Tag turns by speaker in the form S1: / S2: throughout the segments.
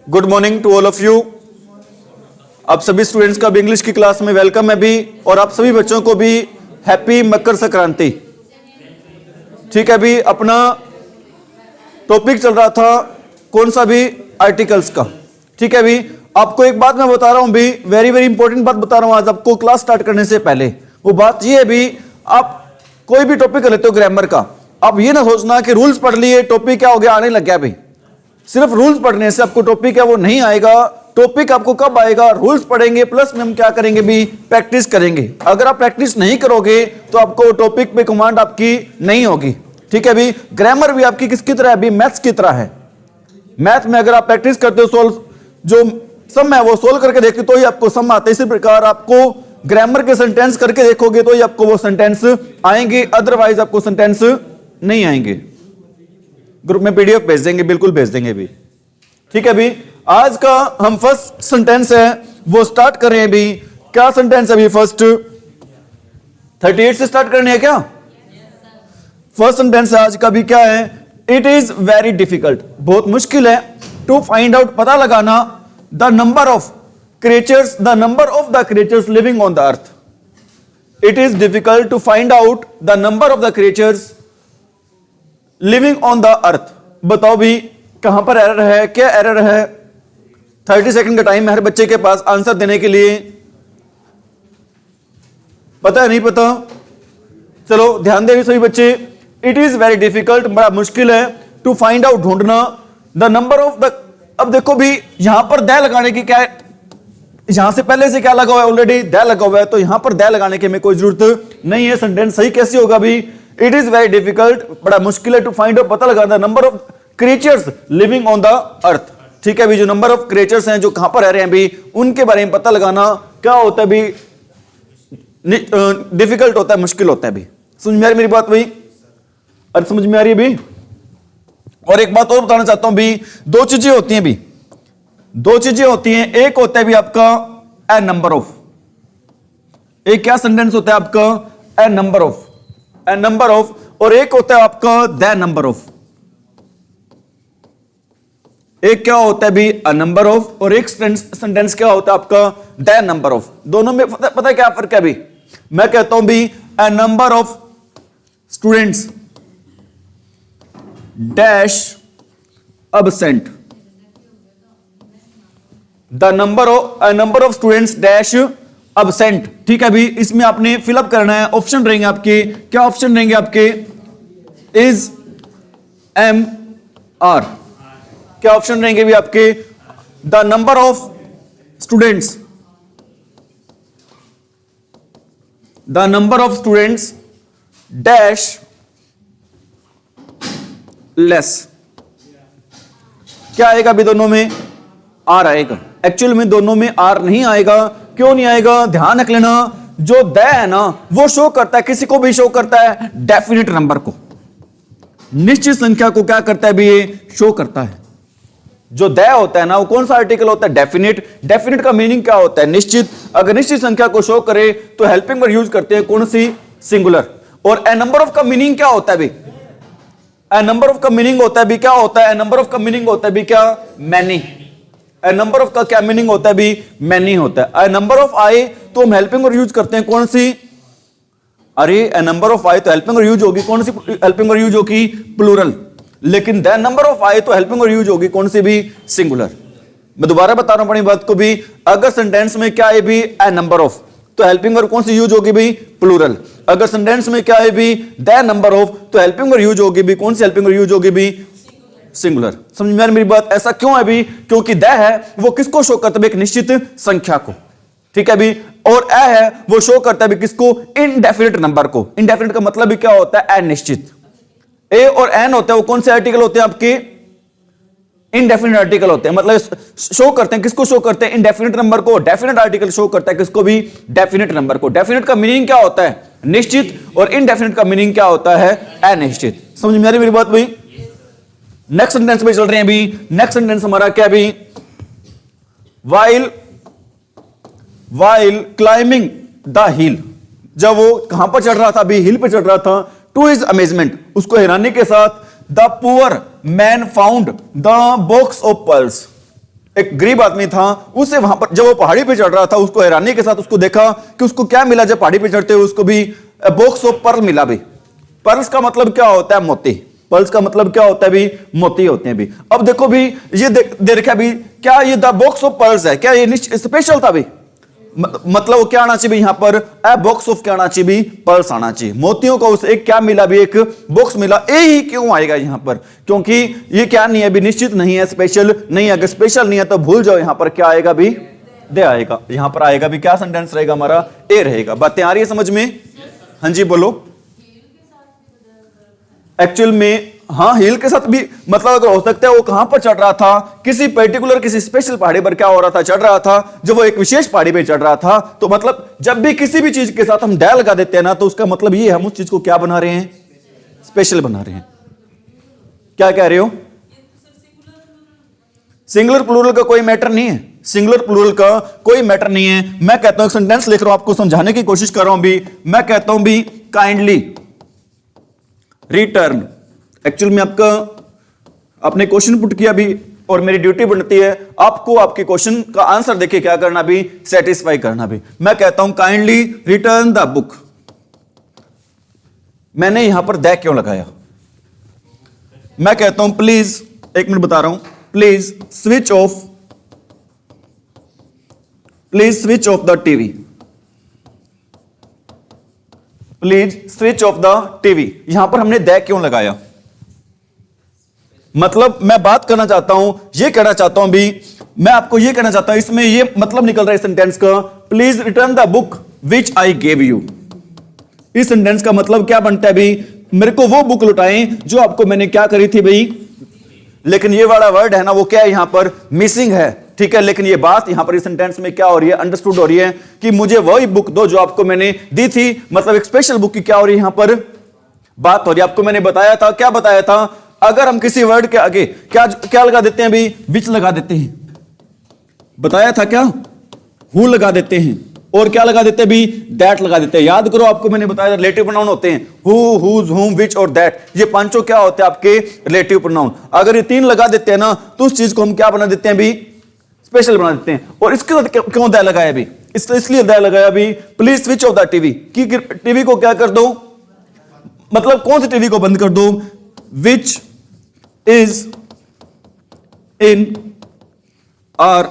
S1: Good morning to all of you. आप सभी students का भी इंग्लिश की क्लास में वेलकम है भी, और आप सभी बच्चों को भी हैप्पी मकर संक्रांति। ठीक है भी, अपना टॉपिक चल रहा था कौन सा भी, आर्टिकल्स का। ठीक है भी, आपको एक बात मैं बता रहा हूं भी, वेरी वेरी इंपॉर्टेंट बात बता रहा हूं आज आपको क्लास स्टार्ट करने से पहले। वो बात ये है भी, आप कोई भी टॉपिक कर लेते हो ग्रामर का, आप ये ना सोचना कि रूल्स पढ़ लिए टॉपिक क्या हो गया, आने लग गया भाई। सिर्फ रूल्स पढ़ने से आपको टॉपिक है वो नहीं आएगा। टॉपिक आपको कब आएगा, रूल्स पढ़ेंगे प्लस में हम क्या करेंगे भी, प्रैक्टिस करेंगे। अगर आप प्रैक्टिस नहीं करोगे तो आपको टॉपिक पे कमांड आपकी नहीं होगी। ठीक है भी, ग्रामर भी आपकी किसकी तरह है भी, मैथ्स की तरह है। मैथ में अगर आप प्रैक्टिस करते हो, सोल्व जो सम है वो सोल्व करके देखते तो ही आपको सम आते। इसी प्रकार आपको ग्रामर के सेंटेंस करके देखोगे तो ही आपको वो सेंटेंस आएंगे, अदरवाइज आपको सेंटेंस नहीं आएंगे। ग्रुप में पीडीएफ भेज देंगे, बिल्कुल भेज देंगे भी। ठीक है भी, आज का हम फर्स्ट सेंटेंस है वो स्टार्ट कर रहे हैं भी। क्या सेंटेंस है भी, फर्स्ट 38 से स्टार्ट करनी है क्या? फर्स्ट सेंटेंस आज का भी क्या है, इट इज वेरी डिफिकल्ट, बहुत मुश्किल है, टू फाइंड आउट, पता लगाना, the number of creatures, the number of the creatures living on the earth. It is difficult to find out the number of the creatures living on the earth. बताओ भी कहां पर error है, क्या error है? 30 second का time है हर बच्चे के पास आंसर देने के लिए। पता है नहीं पता? चलो ध्यान देंगे सभी बच्चे। इट इज वेरी डिफिकल्ट, बड़ा मुश्किल है, टू फाइंड आउट, ढूंढना, द नंबर ऑफ द। अब देखो भी यहां पर द लगाने की क्या है, यहां से पहले से क्या लगा हुआ है, ऑलरेडी द लगा हुआ है, तो यहां पर द लगाने की हमें कोई जरूरत नहीं है। सेंटेंस सही कैसे होगा भी, इट इज वेरी डिफिकल्ट, बड़ा मुश्किल है, टू फाइंड आउट, पता लगाना, number of creatures living on the अर्थ। ठीक है भी, जो नंबर ऑफ क्रिएचर्स हैं जो कहां पर रह रहे हैं भी, उनके बारे में पता लगाना क्या होता है भी, डिफिकल्ट होता है, मुश्किल होता है भी। समझ में आ रही मेरी बात भाई? अरे समझ में आ रही है भी? और एक बात और बताना चाहता हूं भी, दो चीजें होती हैं भी, दो चीजें होती हैं। एक होता है भी आपका ए नंबर ऑफ, एक क्या सेंटेंस होता है आपका, a number of, a number of, और एक होता है आपका द नंबर ऑफ। एक क्या होता है भी, अ नंबर ऑफ, और एक सेंटेंस क्या होता है आपका, द नंबर ऑफ। दोनों में पता है क्या फर्क है भी? मैं कहता हूं भी a number of students dash absent, the number of students dash absent। ठीक है भी, इसमें आपने फिलअप करना है, ऑप्शन रहेंगे आपके, क्या ऑप्शन रहेंगे आपके, इज, एम, आर। क्या ऑप्शन रहेंगे भी आपके, the number of students, the number of students dash less. क्या आएगा भी दोनों में, आर आएगा। एक्चुअल में दोनों में आर नहीं आएगा। क्यों नहीं आएगा, ध्यान रख लेना, जो द है ना वो शो करता है, किसी को भी शो करता है डेफिनेट नंबर को, निश्चित संख्या को क्या करता है भी, ये शो करता है। जो द होता है ना वो कौन सा आर्टिकल होता है, डेफिनेट। डेफिनेट का मीनिंग क्या होता है, निश्चित। अगर निश्चित संख्या को शो करे तो हेल्पिंग वर्ड यूज करते हैं, कौन सी, सिंगुलर। और ए नंबर ऑफ का मीनिंग क्या होता है भी, ए नंबर ऑफ का मीनिंग होता है भी, क्या होता है, ए नंबर ऑफ का मीनिंग होता है भी क्या, मैनी। ए नंबर ऑफ का क्या मीनिंग होता है भी, मैनी होता है। ए नंबर ऑफ आए तो हम हेल्पिंग वर्ड यूज करते हैं, कौन सी, अरे ए नंबर ऑफ आए तो हेल्पिंग वर्ड यूज होगी, कौन सी हेल्पिंग वर्ड यूज होगी, प्लूरल। लेकिन द नंबर ऑफ आए तो हेल्पिंग वर्ड यूज होगी, कौन सी भी, सिंगुलर। मैं दोबारा बता रहा हूं अपनी बात को भी, अगर सेंटेंस में क्या है भी, ए नंबर ऑफ, तो हेल्पिंग वर्ड कौन सी यूज होगी भी, प्लूरल। अगर सेंटेंस में क्या है भी, द नंबर ऑफ, तो हेल्पिंग वर्ड यूज होगी भी, कौन सी हेल्पिंग वर्ड यूज होगी भी, सिंगुलर। समझ में आ रही मेरी बात? ऐसा क्यों है भी, क्योंकि द है वो किसको शो करता है, एक निश्चित संख्या को। ठीक है भी, और ए है वो शो करता है भी किसको, इनडेफिनिट नंबर को। इनडेफिनिट का मतलब भी क्या होता है, अनिश्चित। ए और एन होता है वो कौन से आर्टिकल होते हैं आपके, इनडेफिनिट आर्टिकल होते हैं। मतलब शो करते हैं, किसको शो करते हैं, इनडेफिनिट नंबर को। डेफिनिट आर्टिकल शो करता है किसको भी, डेफिनिट नंबर को। डेफिनिट का मीनिंग क्या होता है, निश्चित, और इनडेफिनिट का मीनिंग क्या होता है, अनिश्चित। समझ में आ रही मेरी बात भाई? नेक्स्ट सेंटेंस पे चल रहे हैं अभी। नेक्स्ट सेंटेंस हमारा क्या भी, वाइल क्लाइंबिंग द हिल, जब वो कहां पर चढ़ रहा था अभी, हिल पे चढ़ रहा था, टू हिज अमेजमेंट, उसको हैरानी के साथ, the poor man found the box of pearls. एक गरीब आदमी था, उसे वहां पर जब वो पहाड़ी पे चढ़ रहा था, उसको हैरानी के साथ उसको देखा कि उसको क्या मिला। जब पहाड़ी पे चढ़ते हुए उसको भी बॉक्स ऑफ पर्ल मिला भी। पर्ल्स का मतलब क्या होता है? मोती। पर्ल्स का मतलब क्या होता है भी? मोती होते हैं भी। अब देखो भी, ये दे रखा भी, क्या ये द बॉक्स ऑफ पर्ल्स है? क्या ये स्पेशल था भी? मतलब वो क्या आना चाहिए यहां पर? ए बॉक्स ऑफ क्या आना चाहिए भी? पर्ल्स आना चाहिए। मोतियों का उसे एक क्या मिला भी? एक बॉक्स मिला। ए ही क्यों आएगा यहां पर? क्योंकि ये क्या नहीं है भी? निश्चित नहीं है, स्पेशल नहीं है। अगर स्पेशल नहीं है तो भूल जाओ, यहां पर क्या आएगा भी? दे आएगा। यहां पर आएगा भी क्या सेंटेंस रहेगा हमारा? ए रहेगा। बातें आ रही है समझ में? हाँ जी बोलो। एक्चुअल में हाँ, हील के साथ भी मतलब अगर हो सकता है वो कहां पर चढ़ रहा था? किसी पर्टिकुलर किसी स्पेशल पहाड़ी पर क्या हो रहा था? चढ़ रहा था। जब वो एक विशेष पहाड़ी पे चढ़ रहा था, तो मतलब जब भी किसी भी चीज के साथ हम डै लगा देते हैं ना, तो उसका मतलब ये हम उस चीज को क्या बना रहे हैं? स्पेशल बना रहे हैं। क्या कह रहे हो? सिंगुलर प्लूरल का कोई मैटर नहीं है। सिंगुलर प्लूरल का कोई मैटर नहीं है। मैं कहता हूं सेंटेंस लिख रहा हूं, आपको समझाने की कोशिश कर रहा हूं भी। मैं कहता हूं भी काइंडली रिटर्न। एक्चुअल में आपका आपने क्वेश्चन पुट किया भी, और मेरी ड्यूटी बनती है आपको आपके क्वेश्चन का आंसर देके क्या करना भी? सेटिस्फाई करना भी। मैं कहता हूं काइंडली रिटर्न द बुक। मैंने यहां पर दैट क्यों लगाया? मैं कहता हूं प्लीज, एक मिनट बता रहा हूं, please switch off the TV. Please switch off the TV. यहां पर हमने दैट क्यों लगाया? मतलब मैं बात करना चाहता हूं, ये कहना चाहता हूं भी, मैं आपको ये कहना चाहता हूं, इसमें ये मतलब निकल रहा है सेंटेंस का, please return the book which I gave you. इस सेंटेंस का मतलब क्या बनता है भी? मेरे को वो बुक लौटाएं जो आपको मैंने क्या करी थी भाई। लेकिन ये वाला वर्ड है ना, वो क्या है यहां पर? मिसिंग है। ठीक है, लेकिन ये बात यहां पर इस सेंटेंस में क्या हो रही है? अंडरस्टूड हो रही है कि मुझे वही बुक दो जो आपको मैंने दी थी। मतलब एक स्पेशल बुक की क्या हो रही है यहां पर? बात हो रही है। आपको मैंने बताया था, क्या बताया था? अगर हम किसी वर्ड के आगे क्या क्या लगा देते हैं भी? विच लगा देते हैं। बताया था क्या? हु लगा देते हैं। और क्या लगा देते हैं भी? दैट लगा देते हैं। याद करो, आपको मैंने बताया रिलेटिव प्रोनाउन होते हैं हु, हुज, हुम, विच और दैट। ये पांचों क्या होते हैं आपके? Relative pronoun. अगर ये तीन लगा देते हैं ना, तो उस चीज को हम क्या बना देते हैं भी? स्पेशल बना देते हैं। और इसके साथ क्यों दै लगाया भी? इसलिए दै लगाया भी, please switch off the TV, कि टीवी को क्या कर दो? मतलब कौन सी टीवी को बंद कर दो? Which is in our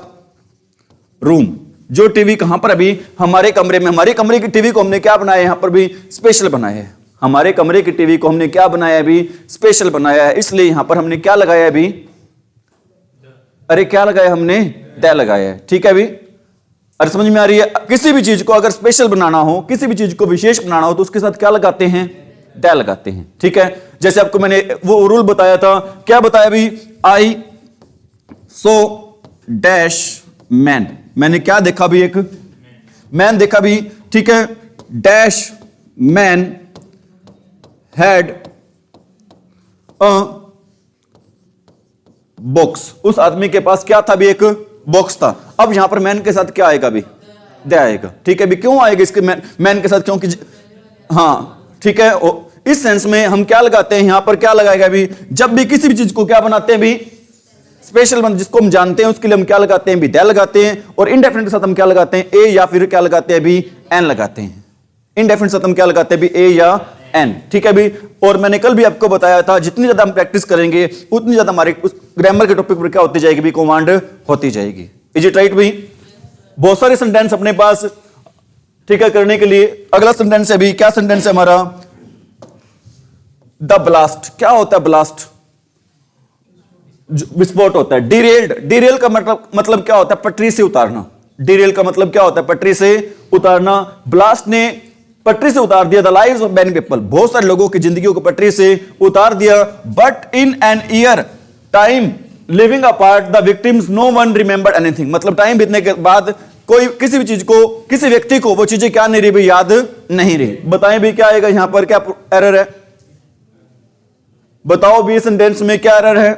S1: room. जो टीवी कहां पर? अभी हमारे कमरे में। हमारे कमरे की टीवी को हमने क्या बनाया? यहां पर भी स्पेशल बनाया है। हमारे कमरे की टीवी को हमने क्या बनाया है भी? स्पेशल बनाया है। इसलिए यहां पर हमने क्या लगाया है भी? अरे क्या लगाया हमने? दै लगाया है। ठीक है भी? अरे समझ में आ रही है? किसी भी चीज को अगर स्पेशल बनाना हो, किसी भी चीज को विशेष बनाना हो, तो उसके साथ क्या लगाते हैं? दै लगाते हैं। ठीक है, जैसे आपको मैंने वो रूल बताया था, क्या बताया भी? आई सो डैश मैन। मैंने क्या देखा भी? एक मैन देखा भी। ठीक है, dash man had a box. उस आदमी के पास क्या था भी? एक बॉक्स था। अब यहां पर मैन के साथ क्या आएगा भी? दे आएगा। ठीक है भी? क्यों आएगा इसके मैन के साथ? क्योंकि हाँ ठीक है, इस सेंस में हम क्या लगाते हैं यहां पर? क्या लगाएगा भी? जब भी किसी भी चीज को क्या बनाते हैं भी? स्पेशल बन, जिसको हम जानते हैं उसके लिए हम क्या लगाते हैं भी? दे लगाते हैं। और इनडेफिनिट के साथ हम क्या लगाते हैं? ए, या फिर क्या लगाते हैं भी? एन लगाते हैं। इनडेफिनिट के साथ हम क्या लगाते हैं भी? ए या एन। ठीक है भी? और मैंने कल भी आपको बताया था, जितनी ज्यादा हम प्रैक्टिस करेंगे उतनी ज्यादा हमारे ग्रामर के टॉपिक पर क्या होती जाएगी भी? कमांड होती जाएगी। इज इट राइट भी? बहुत सारे सेंटेंस अपने पास ठीक है करने के लिए। अगला सेंटेंस है भी, क्या सेंटेंस है हमारा? The blast. क्या होता है ब्लास्ट? विस्फोट होता है। डिरेल्ड। डिरेल का मतलब क्या होता है? पटरी से उतारना। डिरेल का मतलब क्या होता है? पटरी से उतारना। ब्लास्ट ने पटरी से उतार दिया the lives of many people. बहुत सारे लोगों की जिंदगियों को पटरी से उतार दिया। But in an year time living apart the victims no one remembered anything. मतलब टाइम बीतने के बाद कोई किसी भी चीज को, किसी व्यक्ति को वो चीजें क्या नहीं रही भी? याद नहीं रही। बताएं भी क्या आएगा यहां पर? क्या एरर है? बताओ भी सेंटेंस में क्या एरर है?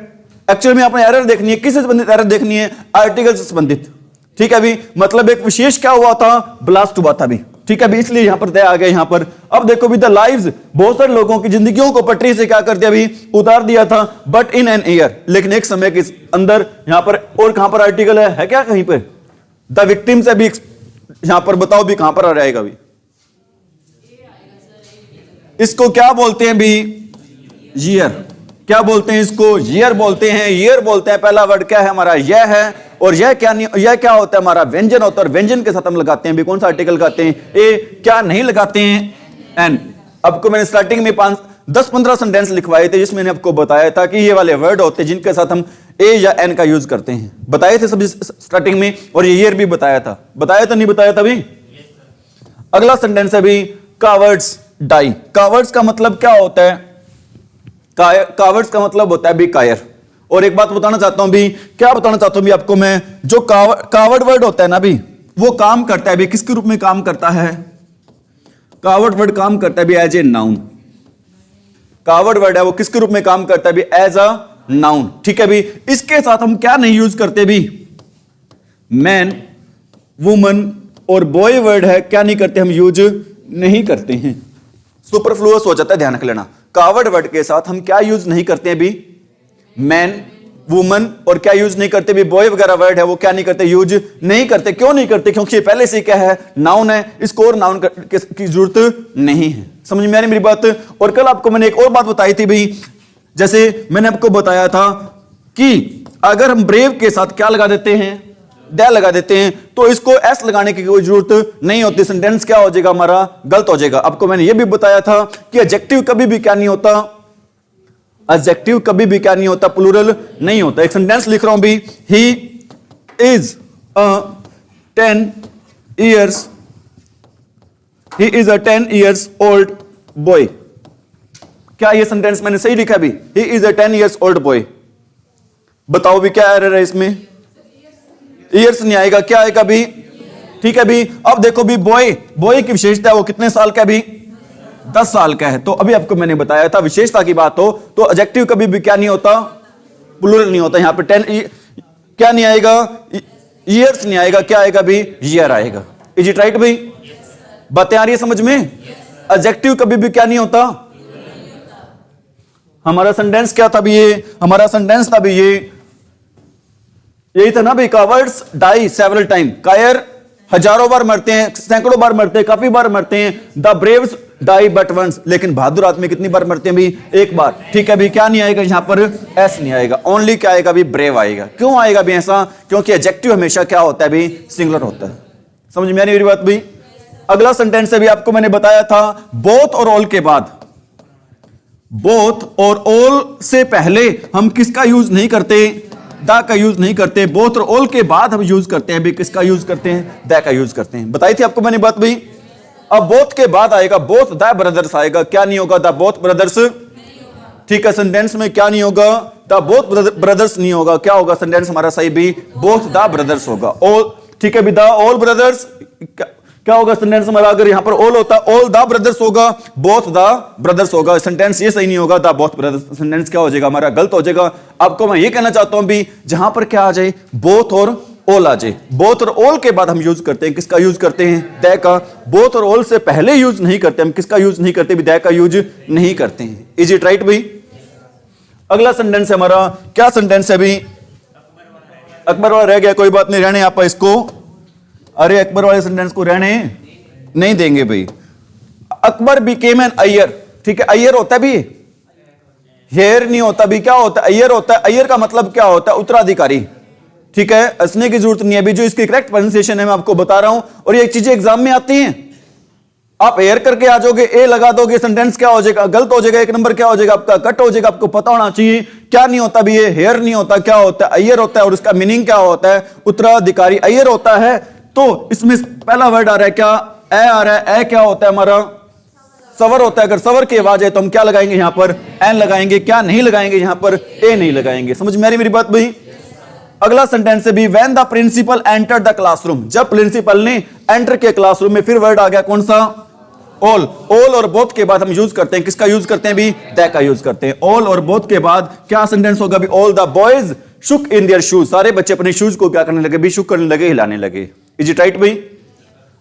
S1: एक्चुअली में आपने एरर देखनी है, किससे संबंधित एरर देखनी है? आर्टिकल से संबंधित। ठीक है भी? मतलब एक विशेष क्या हुआ था? ब्लास्ट हुआ था भी। ठीक है अभी, इसलिए यहां पर दे आ गया यहां पर। अब देखो भी द लाइव्स, बहुत सारे लोगों की जिंदगियों को पटरी से क्या कर दिया अभी, उतार दिया था। बट इन एन ईयर, लेकिन एक समय के अंदर यहां पर, और कहां पर आर्टिकल है क्या कहीं पे, द विक्टिम्स अभी यहां पर बताओ भी कहां पर आ जाएगा अभी, इसको क्या बोलते हैं भी, ईयर। क्या बोलते हैं इसको, ईयर बोलते हैं, ईयर बोलते हैं। पहला वर्ड क्या है हमारा, यह है, और यह क्या नहीं, यह क्या होता है हमारा, व्यंजन होता है, और व्यंजन के साथ हम लगाते हैं भी कौन सा आर्टिकल लगाते हैं, ए, क्या नहीं लगाते हैं, एन। आपको मैंने स्टार्टिंग में 10-15 सेंटेंस लिखवाए थे जिसमें मैंने आपको बताया था कि ये वाले वर्ड होते हैं जिनके साथ हम ए या एन का यूज करते हैं, बताए थे सभी स्टार्टिंग में, और ये ईयर भी बताया था नहीं बताया था भी। अगला सेंटेंस है भी कावर्ड्स डाई। कावर्ड्स का मतलब क्या होता है, कावर्ड्स का मतलब होता है भी कायर। और एक बात बताना चाहता हूं भी, क्या बताना चाहता हूं भी आपको मैं, जो कावर्ड वर्ड होता है ना भी, वो काम करता है भी किसके रूप में काम करता है, कावर्ड वर्ड काम करता है भी as a noun. Coward word है वो किसके रूप में काम करता है भी, एज अ नाउन। ठीक है भी, इसके साथ हम क्या नहीं यूज करते भी, मैन, वुमन और बॉय वर्ड है, क्या नहीं करते हम, यूज नहीं करते हैं। सुपरफ्लुअस हो जाता है, ध्यान रख लेना। कावर्ड वर्ड के साथ हम क्या यूज नहीं करते हैं भी, मैन, वुमन, और क्या यूज नहीं करते भी, बॉय वगैरह वर्ड है वो क्या नहीं करते, यूज नहीं करते। क्यों नहीं करते, क्योंकि ये पहले से क्या है, नाउन है, इसको और नाउन की जरूरत नहीं है। समझ में आ रही मेरी बात। और कल आपको मैंने एक और बात बताई थी भाई, जैसे मैंने आपको बताया था कि अगर हम ब्रेव के साथ क्या लगा देते हैं, द लगा देते हैं, तो इसको एस लगाने की कोई जरूरत नहीं होती, सेंटेंस क्या हो जाएगा हमारा, गलत हो जाएगा। आपको मैंने यह भी बताया था कि एडजेक्टिव कभी भी क्या नहीं होता, एडजेक्टिव कभी भी क्या नहीं होता, प्लूरल नहीं होता। एक सेंटेंस लिख रहा हूं भी, he is a 10 years old boy। क्या ये सेंटेंस मैंने सही लिखा भी, he is a 10 years old boy। बताओ भी क्या एरर है इसमें, ईयर्स नहीं आएगा, क्या आएगा भी, ठीक है भी। अब देखो भी, बॉय की विशेषता है वो कितने साल का भी, 10 साल का है। तो अभी आपको मैंने बताया था विशेषता की बात हो तो एडजेक्टिव कभी भी क्या नहीं होता, प्लूरल नहीं होता। यहां पे 10 क्या नहीं आएगा, ईयर्स नहीं आएगा, क्या आएगा भी, ईयर आएगा। इज इट राइट भाई, बातें आ रही है समझ में। एडजेक्टिव कभी भी क्या नहीं होता, हमारा सेंटेंस क्या था भी, ये हमारा सेंटेंस था भी, यही था ना भाई, कावर्ड्स डाई सेवरल टाइम। कायर हजारों बार मरते हैं, सैकड़ों बार मरते हैं, काफी बार मरते हैं। The braves die but once, लेकिन बहादुर आदमी कितनी बार मरते हैं भी, एक बार। ठीक है भी, क्या नहीं आएगा यहां पर, एस नहीं आएगा, ओनली क्या आएगा भी, ब्रेव आएगा। क्यों आएगा भी ऐसा, क्योंकि एडजेक्टिव हमेशा क्या होता है भी, सिंगुलर होता है। समझ में आ रही मेरी बात भी। अगला सेंटेंस भी आपको मैंने बताया था, बोथ और ऑल के बाद, बोथ और ऑल से पहले हम किसका यूज नहीं करते, द का यूज नहीं करते। बोथ और ऑल के बाद हम यूज करते हैं भी, किसका यूज करते हैं, द का यूज करते हैं। बताई थी आपको मैंने बात भी। अब बोथ के बाद आएगा बोथ द ब्रदर्स आएगा, क्या नहीं होगा, द बोथ ब्रदर्स। ठीक है, सेंटेंस में क्या नहीं होगा, द बोथ ब्रदर्स नहीं होगा, क्या होगा सेंटेंस हमारा सही भी, बोथ द ब्रदर्स होगा। ऑल, ठीक है भी, द ऑल ब्रदर्स, क्या होगा सेंटेंस हमारा, अगर यहां पर ऑल होता, ऑल द ब्रदर्स होगा, बोथ द ब्रदर्स होगा। सेंटेंस ये सही नहीं होगा, द बोथ ब्रदर्स, सेंटेंस क्या हो जाएगा हमारा, गलत हो जाएगा। आपको मैं ये कहना चाहता हूं भी, जहां पर क्या आ जाए, बोथ और ऑल आ जाए। बोथ और ऑल के बाद हम यूज करते हैं, किसका यूज करते हैं, द का। बोथ और ऑल से पहले यूज नहीं करते हम, किसका यूज नहीं करते भी, द का यूज नहीं करते हैं। इज इट राइट भाई। अगला सेंटेंस है हमारा, क्या सेंटेंस है भी, अकबर वाला रह गया, कोई बात नहीं, रहने आप इसको। अरे अकबर वाले सेंटेंस को रहने नहीं देंगे भाई। Akbar became an Iyer. ठीक है, अय्यर होता है भी, हेयर नहीं होता भी, क्या होता है, अय्यर होता है। अय्यर का मतलब क्या होता है, उत्तराधिकारी। ठीक है, हंसने की जरूरत नहीं है अभी, जो इसकी करेक्ट प्रोनाउंसिएशन है मैं आपको बता रहा हूं। और ये चीजें एग्जाम में आती हैं, आप एयर करके आ जाओगे, ए लगा दोगे, सेंटेंस क्या हो जाएगा, गलत हो जाएगा, एक नंबर क्या हो जाएगा आपका, कट हो जाएगा। आपको पता होना चाहिए क्या नहीं होता भी, ये हेयर नहीं होता, क्या होता है, अय्यर होता है। और उसका मीनिंग क्या होता है, उत्तराधिकारी। अय्यर होता है, तो इसमें पहला वर्ड आ रहा है क्या, ए आ रहा है। ए क्या होता है हमारा, सवर होता है। अगर सवर की आवाज है तो हम क्या लगाएंगे यहां पर, एन लगाएंगे, क्या नहीं लगाएंगे यहां पर, ए नहीं लगाएंगे। समझ में आ रही मेरी बात भाई। अगला सेंटेंस है भी, when the principal entered the classroom. जब प्रिंसिपल ने एंटर किया क्लासरूम में, फिर वर्ड आ गया कौन सा, ऑल। ऑल और बोथ के बाद हम यूज करते हैं, किसका यूज करते हैं भी, द का यूज करते हैं। ऑल और बोथ के बाद क्या सेंटेंस होगा भी, all the boys shook in their shoes. सारे बच्चे अपने शूज को क्या करने लगे भी, शुक करने लगे, हिलाने लगे। इज इट राइट भाई।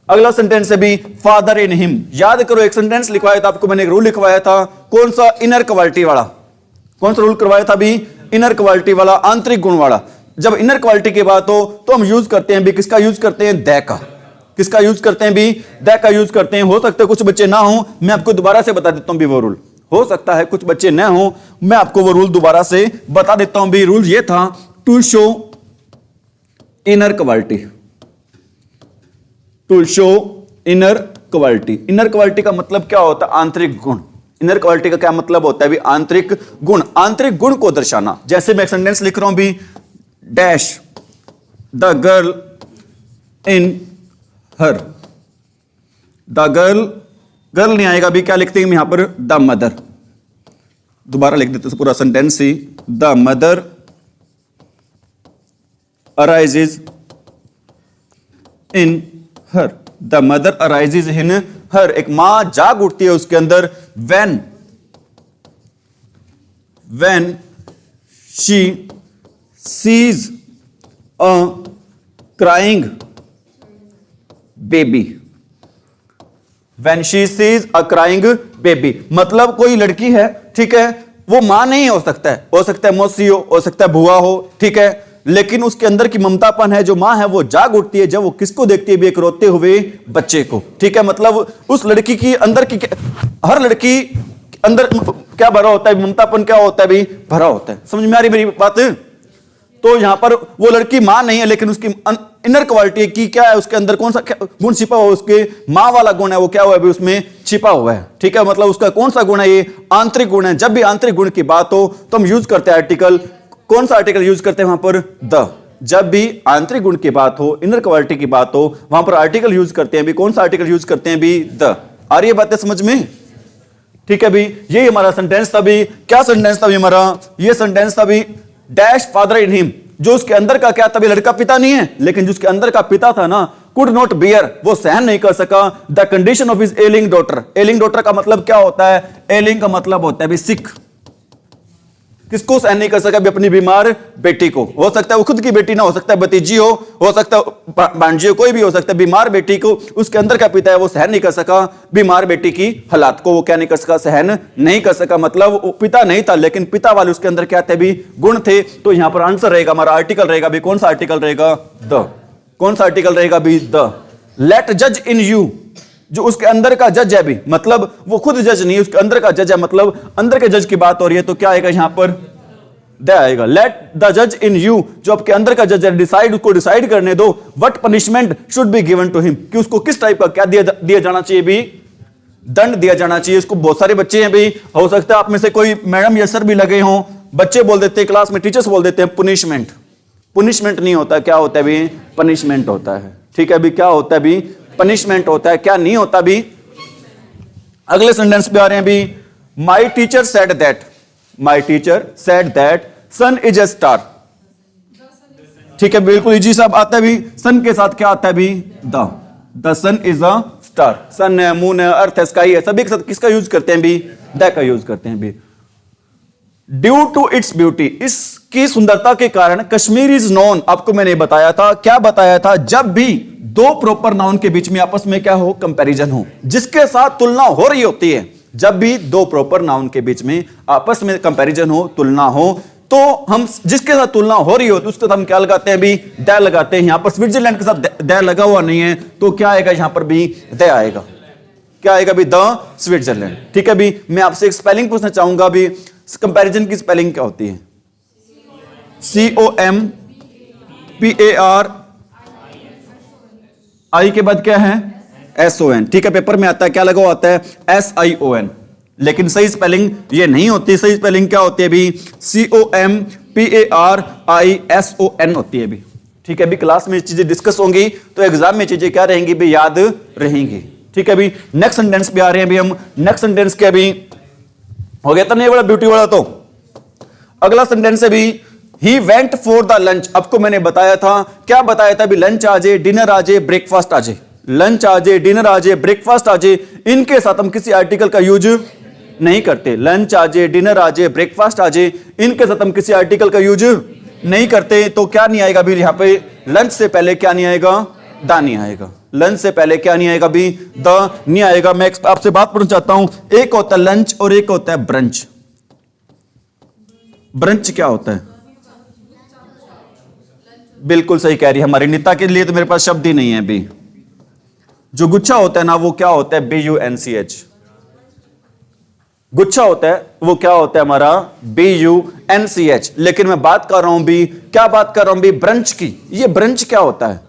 S1: अगला सेंटेंस है भी फादर इन हिम। याद करो एक सेंटेंस लिखवाया था आपको मैंने, एक रूल लिखवाया था, कौन सा? इनर क्वालिटी वाला। कौन सा रूल करवाया था भी? इनर क्वालिटी वाला, आंतरिक गुण वाला। जब इनर क्वालिटी की बात हो तो हम यूज करते हैं भी किसका यूज करते हैं? दै का। किसका यूज करते हैं भी? दै का यूज करते हैं। हो सकता है कुछ बच्चे ना हो, मैं आपको दोबारा से बता देता हूं भी वो रूल। हो सकता है कुछ बच्चे ना हो, मैं आपको वो रूल दोबारा से बता देता हूं भी। रूल ये था, to show inner quality, to show inner quality. Inner quality का मतलब क्या होता है? आंतरिक गुण। इनर क्वालिटी का क्या मतलब होता है भी? आंतरिक गुण। आंतरिक गुण को दर्शाना। जैसे मैं एक सेंटेंस लिख रहा हूं भी, dash the girl in her. The girl, girl नहीं आएगा भी, क्या लिखते हैं यहां पर? The mother. दोबारा लिख देते पूरा सेंटेंस ही, the mother arises in her. The mother arises in her. एक मां जाग उठती है उसके अंदर, when she sees a crying baby। when she sees a crying baby मतलब कोई लड़की है, ठीक है, वो मां नहीं हो सकता है मौसी हो सकता है बुआ हो, ठीक है, लेकिन उसके अंदर की ममतापन है, जो मां है वो जाग उठती है जब वो किसको देखती है भी? एक रोते हुए बच्चे को, ठीक है। मतलब उस लड़की की अंदर की, हर लड़की अंदर क्या भरा होता है? ममतापन क्या होता है भी? भरा होता है। समझ में आ रही मेरी बात? तो यहां पर वो लड़की मां नहीं है, लेकिन उसकी इनर क्वालिटी की क्या है? उसके अंदर कौन सा गुण छिपा हुआ है? उसके मां वाला गुण है, वो क्या हुआ है भी? उसमें छिपा हुआ है, ठीक है। मतलब उसका कौन सा गुण है? ये आंतरिक गुण है। जब भी आंतरिक गुण की बात हो तो हम यूज करते हैं आर्टिकल। कौन सा आर्टिकल यूज करते हैं वहां पर? द। जब भी आंतरिक गुण की बात हो, इनर क्वालिटी की बात हो, वहां पर आर्टिकल यूज करते हैं भी। कौन सा आर्टिकल यूज करते हैं भी? द। आ रही है बातें समझ में? ठीक है भी, ये हमारा सेंटेंस था भी। क्या सेंटेंस था भी हमारा? ये सेंटेंस था भी, डैश फादर इन हिम। जो उसके अंदर का क्या था भी? लड़का पिता नहीं है, लेकिन जो उसके अंदर का पिता था ना, कुड नॉट बियर, वो सहन नहीं कर सका, the condition of his ailing daughter. Ailing daughter का मतलब क्या होता है? एलिंग का मतलब होता है भी सिक। किसको सहन नहीं कर सका भी? अपनी बीमार बेटी को। हो सकता है वो खुद की बेटी ना, हो सकता है भतीजी हो सकता है भांजी हो, कोई भी हो सकता है। बीमार बेटी को उसके अंदर का पिता है वो सहन नहीं कर सका, बीमार बेटी की हालात को वो क्या नहीं कर सका? सहन नहीं कर सका। मतलब वो पिता नहीं था, लेकिन पिता वाले उसके अंदर क्या थे भी? गुण थे। तो यहां पर आंसर रहेगा हमारा, आर्टिकल रहेगा भी। कौन सा आर्टिकल रहेगा? द। कौन सा आर्टिकल रहेगा भी? द। लेट जज इन यू, जो उसके अंदर का जज है भी, मतलब वो खुद जज नहीं, उसके अंदर का जज है, मतलब अंदर के जज की बात हो रही है, तो क्या आएगा यहां पर? दे आएगा। लेट द जज इन यू, जो आपके अंदर का जज है, डिसाइड, उसको डिसाइड करने दो, what punishment should be given to him, कि उसको किस टाइप का क्या दिया जाना चाहिए भी? दंड दिया जाना चाहिए उसको। बहुत सारे बच्चे हैं भी, हो सकता है आप में से कोई मैडम या सर भी लगे हों, बच्चे बोल देते हैं क्लास में, टीचर्स बोल देते हैं पुनिशमेंट। पुनिशमेंट नहीं होता, क्या होता है भी? पनिशमेंट होता है, ठीक है भी। क्या होता है भी? पनिशमेंट होता है। क्या नहीं होता भी? अगले सेंटेंस पे आ रहे हैं भी, my teacher said that, my teacher said that sun is a star. ठीक है, बिल्कुल इजी साहब आता है भी। सन के साथ क्या आता है भी? The sun is a star. Sun है, मून है, अर्थ है, स्काई है, सभी के साथ किसका यूज करते हैं भी? द का यूज करते हैं भी। ड्यू टू इट्स ब्यूटी, इसकी सुंदरता के कारण कश्मीर इज नोन। आपको मैंने बताया था, क्या बताया था? जब भी दो प्रॉपर नाउन के बीच में आपस में क्या हो? कंपैरिजन हो, जिसके साथ तुलना हो रही होती है। जब भी दो प्रॉपर नाउन के बीच में आपस में कंपैरिजन हो, तुलना हो, तो हम जिसके साथ तुलना हो रही हो तो उसके साथ हम क्या लगाते हैं भी? द लगाते हैं। यहां पर स्विट्जरलैंड के साथ द लगा हुआ नहीं है, तो क्या आएगा यहां पर भी? द आएगा। क्या आएगा भी? The Switzerland. ठीक है भी, मैं आपसे एक स्पेलिंग पूछना चाहूंगा भी, कंपैरिजन की स्पेलिंग क्या होती है? COMPAR, आई के बाद क्या है? SON। ठीक है, पेपर में आता है क्या लगा हुआ आता है? SION, लेकिन सही स्पेलिंग ये नहीं होती। सही स्पेलिंग क्या होती है भी? COMPARISON होती है भी। ठीक है भी, क्लास में चीजें डिस्कस होंगी तो एग्जाम में चीजें क्या रहेंगी भी? याद रहेंगी। ठीक है भी, नेक्स्ट सेंटेंस पे आ रहे हैं भी हम। नेक्स्ट सेंटेंस क्या भी हो गया था नहीं बड़ा ब्यूटी वाला? तो अगला सेंटेंस है भी, he went for the lunch. आपको मैंने बताया था, क्या बताया था भी? लंच आ जाए, डिनर आ जाए, ब्रेकफास्ट आ जाए। लंच आ जाए, डिनर आ जाए, ब्रेकफास्ट आ जाए, इनके साथ हम किसी आर्टिकल का यूज नहीं करते। लंच आ जाए, डिनर आ जाए, ब्रेकफास्ट आ जाए, इनके साथ हम किसी आर्टिकल का यूज नहीं करते। तो क्या नहीं आएगा भी यहां पे? लंच से पहले क्या नहीं आएगा? द नहीं आएगा। लंच से पहले क्या नहीं आएगा भी? द नहीं आएगा। मैं आपसे बात पूछना चाहता हूं, एक होता है लंच और एक होता है ब्रंच। ब्रंच क्या होता है? बिल्कुल सही कह रही है हमारी नीता, के लिए तो मेरे पास शब्द ही नहीं है अभी। जो गुच्छा होता है ना वो क्या होता है? BUNCH। गुच्छा होता है वो क्या होता है हमारा? BUNCH। लेकिन मैं बात कर रहा हूं भी, क्या बात कर रहा हूं भी? ब्रंच की। ये ब्रंच क्या होता है?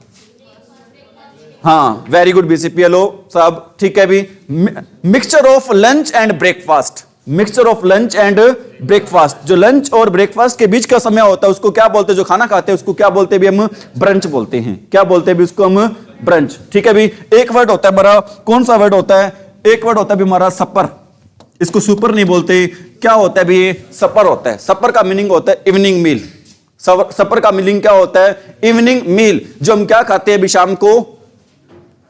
S1: हाँ, वेरी गुड BCPLO साहब, ठीक है भी। Mixture of lunch and breakfast. Mixture of lunch and breakfast. जो लंच और ब्रेकफास्ट के बीच का समय होता है उसको क्या बोलते हैं? जो खाना खाते हैं उसको क्या बोलते हैं भी? हम ब्रंच बोलते हैं। क्या बोलते हैं भी उसको? हम ब्रंच। ठीक है भी। एक वर्ड होता है हमारा, कौन सा वर्ड होता है? एक वर्ड होता है भी हमारा सपर। इसको सुपर नहीं बोलते। क्या होता है भी? सपर होता है। सपर का मीनिंग होता है इवनिंग मील। सपर का मीनिंग क्या होता है? इवनिंग मील। जो हम क्या खाते हैं भी शाम को?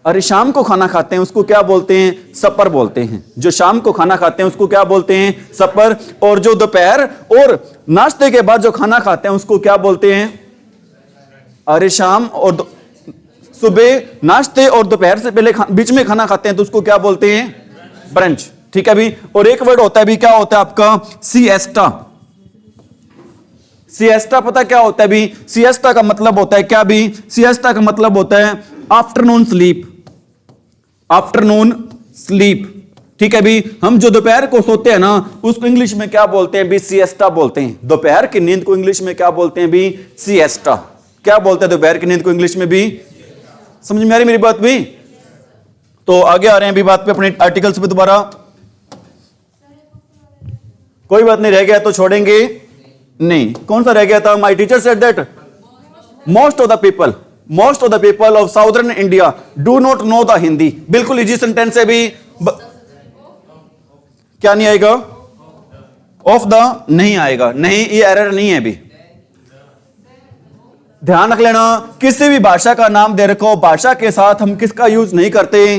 S1: अरे शाम को खाना खाते हैं उसको क्या बोलते हैं? सपर बोलते हैं। जो शाम को खाना खाते हैं उसको क्या बोलते हैं? सपर। और जो दोपहर और नाश्ते के बाद जो खाना खाते हैं उसको क्या बोलते हैं? अरे शाम और सुबह नाश्ते और दोपहर से पहले बीच में खाना खाते हैं तो उसको क्या बोलते हैं? ब्रंच। ठीक है भी। और एक वर्ड होता है भी, क्या होता है आपका? सिएस्टा। सिएस्टा पता क्या होता है भी? सिएस्टा का मतलब होता है क्या भी? सिएस्टा का मतलब होता है आफ्टरनून स्लीप। Afternoon sleep. ठीक है भी। हम जो दोपहर को सोते हैं ना उसको इंग्लिश में क्या बोलते हैं भी? सिएस्टा बोलते हैं। दोपहर की नींद को इंग्लिश में क्या बोलते हैं भी? सिएस्टा। क्या बोलते हैं दोपहर की नींद को इंग्लिश में भी? समझ में आ रही मेरी बात भी? तो आगे आ रहे हैं अभी बात पे, अपने आर्टिकल्स पे दोबारा। कोई बात नहीं, रह गया तो छोड़ेंगे नहीं। कौन सा रह गया था? माई teacher said that most of the people of southern India do not know the Hindi. बिल्कुल इजी सेंटेंस है भी। क्या नहीं आएगा? ऑफ द नहीं आएगा। नहीं, ये एरर नहीं है भी। ध्यान रख लेना, किसी भी भाषा का नाम दे रखो, भाषा के साथ हम किसका यूज नहीं करते?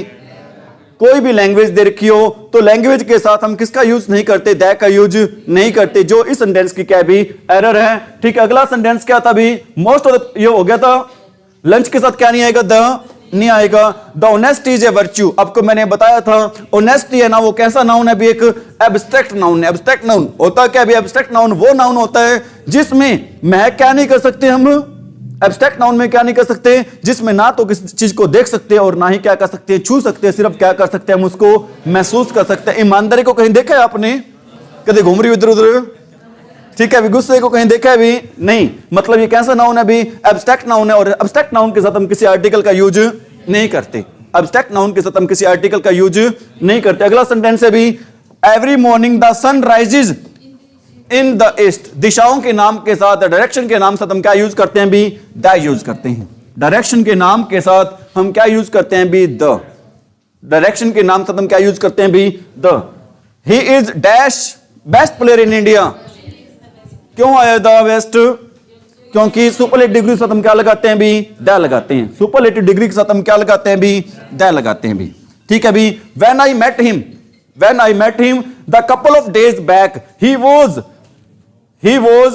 S1: कोई भी लैंग्वेज दे रखी हो तो लैंग्वेज के साथ हम किसका यूज नहीं करते? दैट का यूज नहीं करते। जो इस सेंटेंस की क्या भी? एरर है। ठीक है। अगला सेंटेंस क्या था भी? मोस्ट ऑफ द, ये हो गया था। लंच के साथ क्या नहीं आएगा? द नहीं आएगा। The honesty is a virtue. आपको मैंने बताया था ऑनेस्टी है ना वो कैसा नाउन है भी? एक एब्स्ट्रैक्ट नाउन है। एब्स्ट्रैक्ट नाउन होता क्या भी? एब्स्ट्रैक्ट नाउन वो नाउन होता है जिसमें मैं क्या नहीं कर सकते? हम एब्स्ट्रैक्ट नाउन में क्या नहीं कर सकते? जिसमें ना तो किसी चीज को देख सकते हैं और ना ही क्या कर सकते हैं? छू सकते हैं। सिर्फ क्या कर सकते हैं? हम उसको महसूस कर सकते हैं। ईमानदारी को कहीं देखा है आपने? कभी घूम रही इधर उधर? ठीक है। गुस्से को कहीं देखा है भी? नहीं। मतलब ये कैसा नाउन है भी? एब्स्ट्रैक्ट नाउन है। और एब्स्ट्रैक्ट नाउन के साथ हम किसी आर्टिकल का यूज नहीं करते। एब्स्ट्रैक्ट नाउन के साथ हम किसी आर्टिकल का यूज नहीं करते। अगला सेंटेंस है भी, every morning the sun rises in the east. दिशाओं के नाम के साथ, डायरेक्शन के नाम से हम क्या यूज करते हैं भी? द यूज करते हैं। डायरेक्शन के नाम के साथ हम क्या यूज करते हैं भी? द। डायरेक्शन के नाम से हम क्या यूज करते हैं भी? The. He is dash best player in India. क्यों आया द बेस्ट? क्योंकि सुपरलेटिव डिग्री के साथ हम क्या लगाते हैं भी? द लगाते हैं। सुपरलेटिव डिग्री के साथ हम क्या लगाते हैं भी? द लगाते हैं भी। ठीक है भी। When I met him the couple of days back he was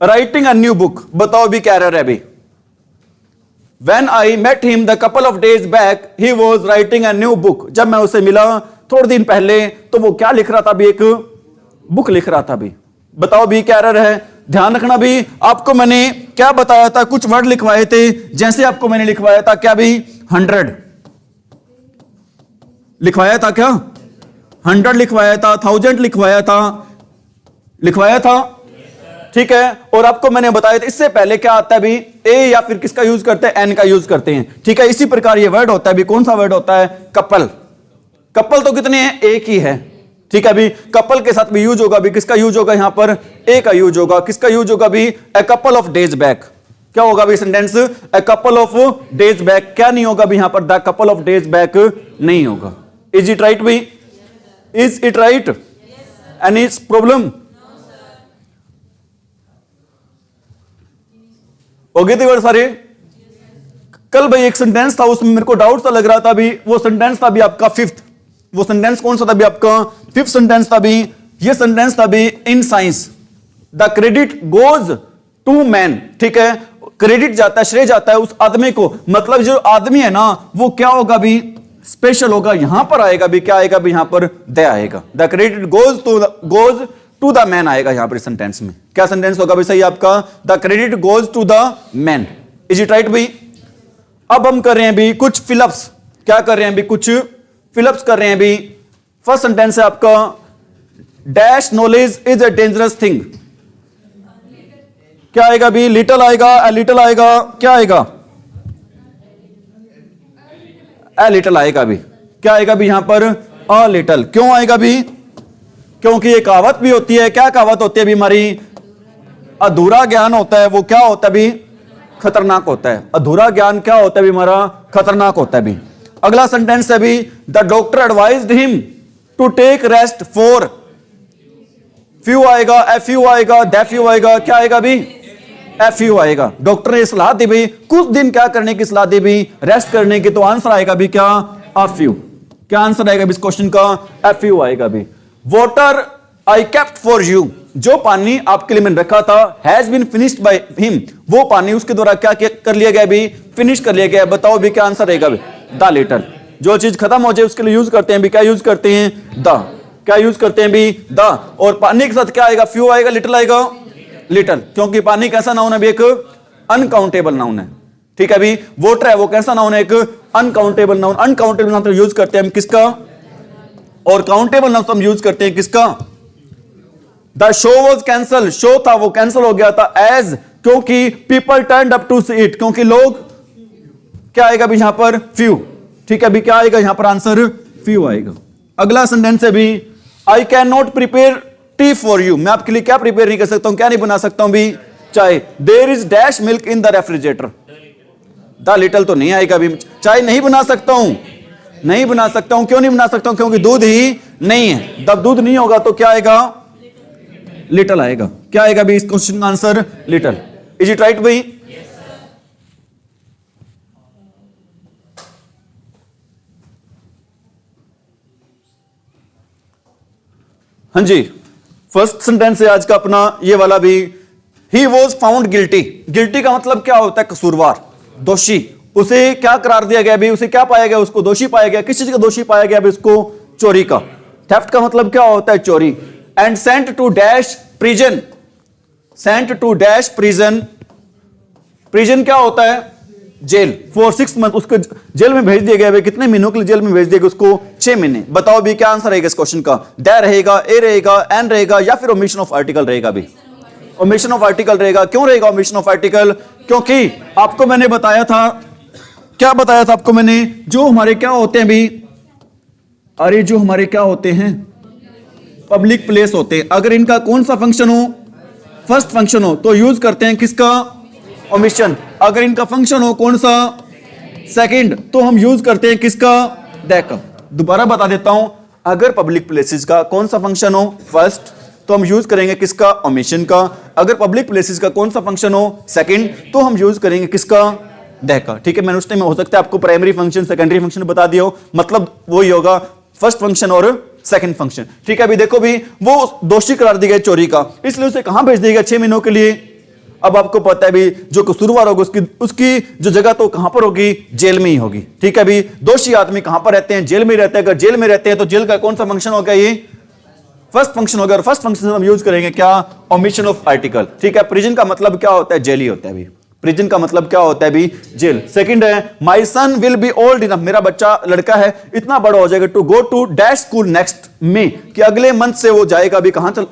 S1: writing a new book। बताओ भी क्या एरर है भी? When I met him the couple of days back he was writing a new book। जब मैं उसे मिला थोड़े दिन पहले तो वो क्या लिख रहा था भी? एक बुक लिख रहा था भी। बताओ भी क्या एरर है? ध्यान रखना भी, आपको मैंने क्या बताया था? कुछ वर्ड लिखवाए थे। जैसे आपको मैंने लिखवाया था क्या भी? 100 लिखवाया था। क्या 100 लिखवाया था? 1000 लिखवाया था। ठीक है। और आपको मैंने बताया था इससे पहले क्या आता है भी? ए या फिर किसका यूज करते हैं? एन का यूज करते हैं। ठीक है। इसी प्रकार ये वर्ड होता है भी, कौन सा वर्ड होता है? कपल। कपल तो कितने हैं? एक ही है। ठीक है भी। कपल के साथ भी यूज होगा भी, किसका यूज होगा यहां पर? ए का यूज होगा। किसका यूज होगा भी? A couple of days back. क्या होगा भी sentence? A couple of days back. क्या नहीं होगा भी यहां पर? The couple of days back नहीं होगा। इज इट राइट भी? Is it right? Any problem? हो गए थे वर्ड सारे? कल भाई एक सेंटेंस था उसमें मेरे को डाउट सा लग रहा था भी, वो सेंटेंस था भी आपका 5th। वो सेंटेंस कौन सा था भी आपका? 5th सेंटेंस था भी। ये सेंटेंस था भी, in science the credit goes to man. ठीक है। क्रेडिट जाता है, श्रेय जाता है उस आदमी को। मतलब जो आदमी है ना वो क्या होगा भी, स्पेशल होगा। यहां पर आएगा भी क्या आएगा भी, यहां पर द आएगा, the credit goes to the man आएगा यहां पर सेंटेंस में। क्या सेंटेंस होगा भी सही आपका, the credit goes to the man. Is it right भी? अब हम कर रहे हैं भी कुछ फिलअप्स। क्या कर रहे हैं भी, कुछ फिलअप्स कर रहे हैं भी। फर्स्ट सेंटेंस है आपका, dash knowledge is a dangerous thing. क्या आएगा भी, लिटिल आएगा, ए लिटिल आएगा, क्या आएगा, ए लिटिल आएगा भी। क्या आएगा भी यहां पर, अ लिटिल। क्यों आएगा भी, क्योंकि ये कहावत भी होती है। क्या कहावत होती है भी हमारी, अधूरा ज्ञान होता है वो क्या होता है भी, खतरनाक होता है। अधूरा ज्ञान क्या होता है भी हमारा, खतरनाक होता है भी। अगला सेंटेंस है भी, the doctor advised him to take rest for, few आएगा, एफ यू आएगा, दैफ यू आएगा, क्या आएगा भी, एफ यू आएगा। डॉक्टर ने सलाह दी भी, कुछ दिन क्या करने की सलाह दी भी, रेस्ट करने की। तो आंसर आएगा भी क्या, एफ यू। क्या आंसर आएगा भी इस क्वेश्चन का, एफ यू आएगा भी। Water I kept for you, जो पानी आपके लिए मैंने रखा था, has been finished by him, वो पानी उसके द्वारा क्या कर लिया गया भी, फिनिश कर लिया गया। बताओ भी क्या आंसर रहेगा भी, द लिटिल। जो चीज खत्म हो जाए उसके लिए यूज करते हैं भी, क्या यूज करते हैं, द। क्या यूज करते हैं भी, द। और पानी के साथ क्या आएगा, फ्यू आएगा, लिटिल आएगा, लिटिल। क्योंकि पानी कैसा नाउन है भी, एक अनकाउंटेबल नाउन है। ठीक है भी, वाटर है वो कैसा नाउन है, एक अनकाउंटेबल नाउन। अनकाउंटेबल नाउन तो यूज करते हैं हम किसका, और काउंटेबल नाउन तो हम यूज करते हैं किसका। The show was cancel, show था वो कैंसिल हो गया था। एज, क्योंकि people turned up to see it, क्योंकि लोग, क्या आएगा भी यहां पर, फ्यू। ठीक है भी, क्या आएगा यहां पर आंसर, फ्यू आएगा। अगला सेंटेंस है भी, I can not prepare T for you, मैं आपके लिए क्या प्रिपेयर नहीं कर सकता हूं, क्या नहीं बना सकता हूं भी, चाय। There is dash milk in the refrigerator, the little तो नहीं आएगा भी। चाय नहीं बना सकता हूं, नहीं बना सकता हूं। क्यों नहीं बना सकता हूं, क्योंकि दूध ही नहीं है। जब दूध नहीं होगा तो क्या आएगा, लिटिल आएगा। क्या आएगा भी इस क्वेश्चन का answer, little. Is it right भाई? हाँ जी, फर्स्ट सेंटेंस है आज का अपना ये वाला भी, he was found guilty. Guilty का मतलब क्या होता है, कसूरवार, दोषी। उसे क्या करार दिया गया भी, उसे क्या पाया गया, उसको दोषी पाया गया। किस चीज का दोषी पाया गया भी, उसको चोरी का। थेफ्ट का मतलब क्या होता है, चोरी। And sent to dash prison, sent to dash prison. Prison क्या होता है, जेल। फॉर 6 मंथ, उसको जेल में भेज दिया गया। कितने महीनों के लिए जेल में भेज दिया गया उसको, 6 महीने। बताओ भी क्या आंसर रहेगा इस क्वेश्चन का, द रहेगा, ए रहेगा, एन रहेगा, या फिर ओमिशन ऑफ आर्टिकल रहेगा भी। ओमिशन ऑफ आर्टिकल रहेगा। क्यों रहेगा ओमिशन ऑफ आर्टिकल, क्योंकि आपको मैंने बताया था, क्या बताया था आपको मैंने, जो हमारे क्या होते हैं भी, अरे जो हमारे क्या होते हैं, पब्लिक प्लेस होते हैं, अगर इनका कौन सा फंक्शन हो, फर्स्ट फंक्शन हो, तो यूज करते हैं किसका, ओमिशन। अगर इनका फंक्शन हो कौन सा, सेकंड, तो हम यूज करते हैं किसका, दैट का। दोबारा बता देता हूं, अगर पब्लिक प्लेसेस का कौन सा फंक्शन हो, फर्स्ट, तो हम यूज करेंगे किसका, ओमिशन का। अगर पब्लिक प्लेसेस का कौन सा फंक्शन हो, सेकंड, तो हम यूज करेंगे किसका, दैट का। ठीक है, मैंने उस टाइम हो सकता है आपको प्राइमरी फंक्शन सेकेंडरी फंक्शन बता दिया हो, मतलब वही होगा, फर्स्ट फंक्शन और सेकंड फंक्शन। ठीक है, अभी देखो भी, वो दोषी करार दिया गया चोरी का, इसलिए उसे कहां भेज दिया गया, 6 महीनों के लिए। अब आपको पता है भी, जो कसूरवार होगा उसकी जो जगह तो कहां पर होगी, जेल में ही होगी। ठीक है भी, दोषी आदमी कहां पर रहते हैं, जेल में रहते हैं। अगर जेल में रहते हैं तो जेल का कौन सा फंक्शन होगा, ये फर्स्ट फंक्शन होगा। और फर्स्ट फंक्शन हम यूज करेंगे क्या, ओमिशन ऑफ आर्टिकल। ठीक है, प्रिजन का मतलब क्या होता है, जेल ही होता है भी। प्रिजन का मतलब क्या होता है भी, जेल। सेकंड है, my son will be old enough, मेरा बच्चा लड़का है इतना बड़ा हो जाएगा, to go to dash school next में, कि अगले मंथ से वो जाएगा भी कहां, चल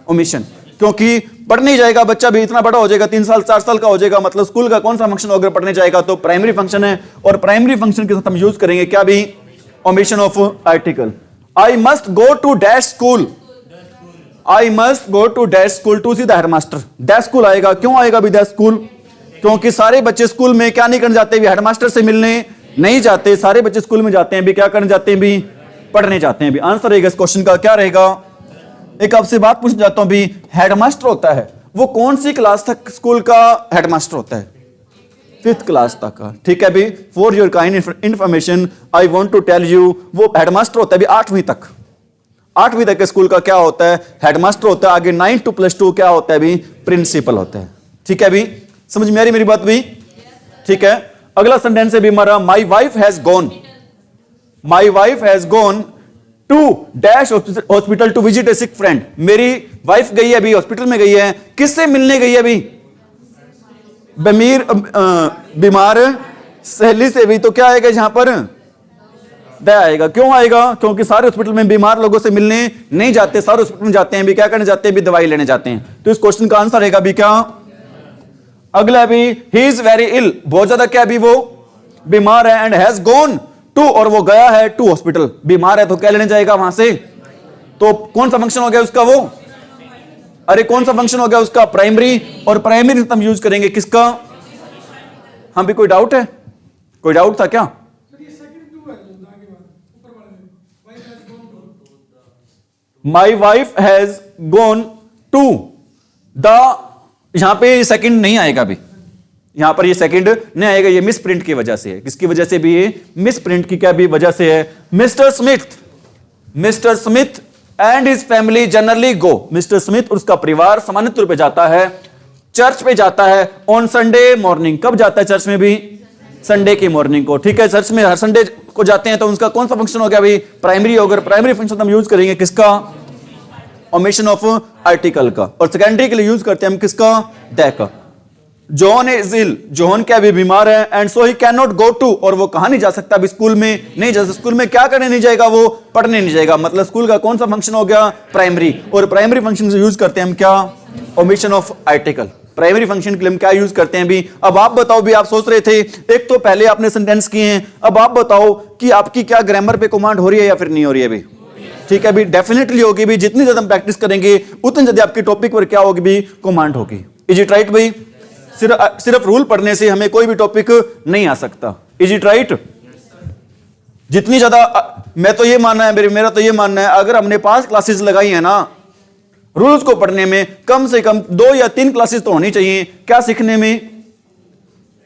S1: ओमिशन, क्योंकि पढ़ने जाएगा बच्चा भी, इतना बड़ा हो जाएगा, 3 साल 4 साल का हो जाएगा। मतलब स्कूल का कौन सा फंक्शन अगर पढ़ने जाएगा, तो प्राइमरी फंक्शन है। और प्राइमरी फंक्शन के साथ हम यूज करेंगे क्या भी, omission of article. I must go to dash school, I must go to dash school to see the headmaster. Dash school आएगा। क्यों आएगा भी डैश स्कूल, क्योंकि सारे बच्चे स्कूल में क्या नहीं करने जाते भी, हेडमास्टर से मिलने नहीं जाते। सारे बच्चे स्कूल में जाते हैं भी, क्या करने जाते हैं भी, पढ़ने जाते हैं भी। आंसर रहेगा इस क्वेश्चन का, क्या रहेगा। एक आपसे बात पूछ जाता हूं भी, हेडमास्टर होता है वो कौन सी क्लास तक स्कूल का हेडमास्टर होता है, 5th क्लास तक का। ठीक है भी, for your kind information I want to tell you, वो हेडमास्टर होता है भी 8वीं तक। 8वीं तक के स्कूल का क्या होता है, हेडमास्टर होता है। आगे 9 to +2 क्या होता है भी, प्रिंसिपल होता है। ठीक है भी, समझ में आ रही मेरी बात भी? ठीक है, अगला सेंटेंस है भी हमारा, my wife has gone, my wife has gone to dash hospital to visit a sick friend. मेरी वाइफ गई है अभी हॉस्पिटल में गई है, किससे मिलने गई है अभी? बीमार सहेली से भी। तो क्या आएगा यहां पर? द आएगा। क्यों आएगा? क्योंकि सारे हॉस्पिटल में बीमार लोगों से मिलने नहीं जाते, सारे हॉस्पिटल में जाते हैं भी क्या करने जाते हैं? भी दवाई लेने जाते हैं। तो इस क्वेश्चन का आंसर रहेगा भी क्या? अगला भी, ही इज वेरी इल, बहुत ज्यादा क्या भी वो बीमार है, एंड हैज गॉन टू, और वो गया है टू हॉस्पिटल। बीमार है तो क्या लेने जाएगा वहां से? तो कौन सा फंक्शन हो गया उसका? वो, अरे कौन सा फंक्शन हो गया उसका? प्राइमरी। और प्राइमरी हम यूज करेंगे किसका? हम भी, कोई डाउट है? कोई डाउट था क्या? My wife has gone to the, यहां पे सेकंड नहीं आएगा भी, यहां पर ये सेकंड नहीं आएगा, ये मिस प्रिंट की वजह से है। किसकी वजह से भी? ये मिस प्रिंट की क्या भी वजह से है। Mister Smith and his family generally go, mister Smith और उसका परिवार सामान्य रूप पे जाता है, चर्च पे जाता है ऑन संडे मॉर्निंग। कब जाता है चर्च में भी? संडे की मॉर्निंग को। ठीक है, चर्च में हर संडे को जाते हैं, तो उनका कौन सा फंक्शन हो गया भाई? प्राइमरी। अगर प्राइमरी फंक्शन हम यूज करेंगे किसका? ओमिशन ऑफ आर्टिकल का। और सेकेंडरी के लिए यूज करते हैं हम किसका? द का। जॉन इज इल, जॉन क्या भी बीमार है, and so he can not go to, और वो कहां नहीं जा सकता अभी? स्कूल में नहीं जा सकता। स्कूल में क्या करने नहीं जाएगा? वो पढ़ने नहीं जाएगा। मतलब स्कूल का कौन सा फंक्शन हो गया? प्राइमरी। और प्राइमरी फंक्शन से यूज करते हैं हम क्या? Omission of article. Primary function के लिए हम क्या यूज करते हैं भी? अब आप बताओ भी, आप सोच रहे थे एक तो पहले आपने सेंटेंस किए हैं, अब आप बताओ कि आपकी क्या ग्रामर पे कमांड हो रही है या फिर नहीं हो रही है भी? ठीक है भी, डेफिनेटली होगी भी। जितनी ज्यादा हम प्रैक्टिस करेंगे उतनी ज्यादा आपके टॉपिक पर क्या होगी भी? कमांड होगी। इज इट राइट भाई? सिर्फ रूल पढ़ने से हमें कोई भी टॉपिक नहीं आ सकता। Is it right? जितनी ज्यादा, मैं तो ये मानना है, मेरा तो ये मानना है, अगर हमने 5 क्लासेस लगाई है ना रूल्स को पढ़ने में, कम से कम 2 या 3 क्लासेस तो होनी चाहिए। क्या सीखने में?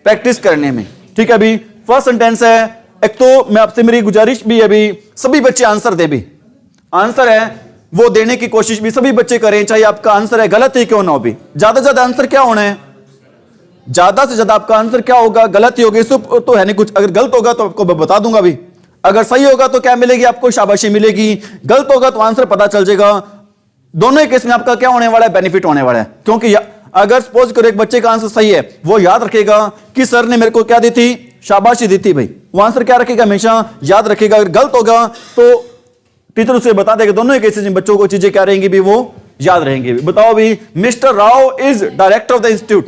S1: प्रैक्टिस करने में। ठीक है अभी, फर्स्ट सेंटेंस है, एक तो मैं आपसे मेरी गुजारिश भी है अभी, सभी बच्चे आंसर दे भी। आंसर है वो देने की कोशिश भी सभी बच्चे करें, चाहे आपका आंसर है गलत ही क्यों ना हो भी। ज्यादा से ज्यादा आंसर क्या होना है? ज्यादा से ज्यादा आपका आंसर क्या होगा? गलत ही होगा। इसको तो है नहीं कुछ। अगर गलत होगा तो आपको बता दूंगा भी, अगर सही होगा तो क्या मिलेगी आपको? शाबाशी मिलेगी। गलत होगा तो आंसर पता चल जाएगा। दोनों ही केस में आपका क्या होने वाला है? बेनिफिट होने वाला है। क्योंकि अगर सपोज करो एक बच्चे का आंसर सही है, वो याद रखेगा कि सर ने मेरे को क्या दी थी? शाबाशी दी थी भाई। वो आंसर क्या रखेगा? हमेशा याद रखेगा। अगर गलत होगा तो टीचर उसे बता देगा। दोनों ही केसेस में बच्चों को चीजें क्या रहेंगी भी? वो याद रहेंगी। बताओ भी, mister Rao is director of the institute.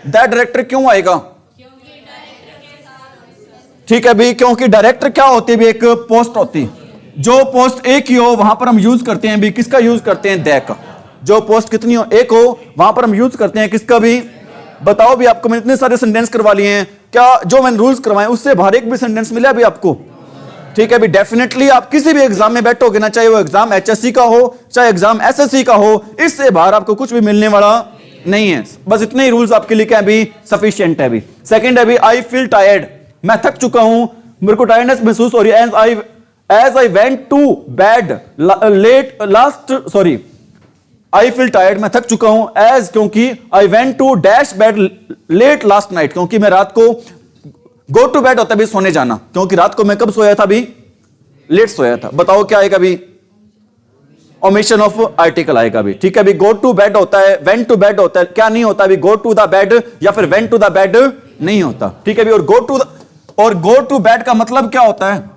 S1: That director क्यों आएगा? ठीक है भी, क्योंकि डायरेक्टर क्या होती है भी? एक पोस्ट होती है। जो पोस्ट एक ही हो वहां पर हम यूज करते हैं भी किसका? यूज करते हैं द का। जो पोस्ट कितनी हो? एक हो, वहां पर हम यूज करते हैं किसका भी? बताओ भी, आपको मैंने इतने सारे सेंटेंस करवा लिए हैं, क्या जो मैंने रूल्स करवाए उससे बाहर एक भी सेंटेंस मिला भी आपको? ठीक है भी, डेफिनेटली आप किसी भी एग्जाम में बैठोगे ना, चाहे वो एग्जाम एचएससी का हो चाहे एग्जाम एसएससी का हो, इससे बाहर आपको कुछ भी मिलने वाला नहीं है। बस इतने ही रूल्स आपके लिए क्या है भी? सफिशिएंट है भी। सेकंड है भी, आई फील टायर्ड, मैं थक चुका हूं, मेरे को टायर्डनेस महसूस हो रही है। As I went to bed late last, sorry, I feel tired, मैं थक चुका हूं। As क्योंकि I went to dash bed late last night, क्योंकि मैं रात को go to bed होता है भी सोने जाना, क्योंकि रात को मैं कब सोया था भी? लेट सोया था। बताओ क्या आएगा भी? ओमिशन ऑफ आर्टिकल आएगा भी। ठीक है भी, go to bed होता है, went to bed होता है, क्या नहीं होता भी? go to the bed या फिर went to the bed नहीं होता। ठीक है भी, और go to bed का मतलब क्या होता है?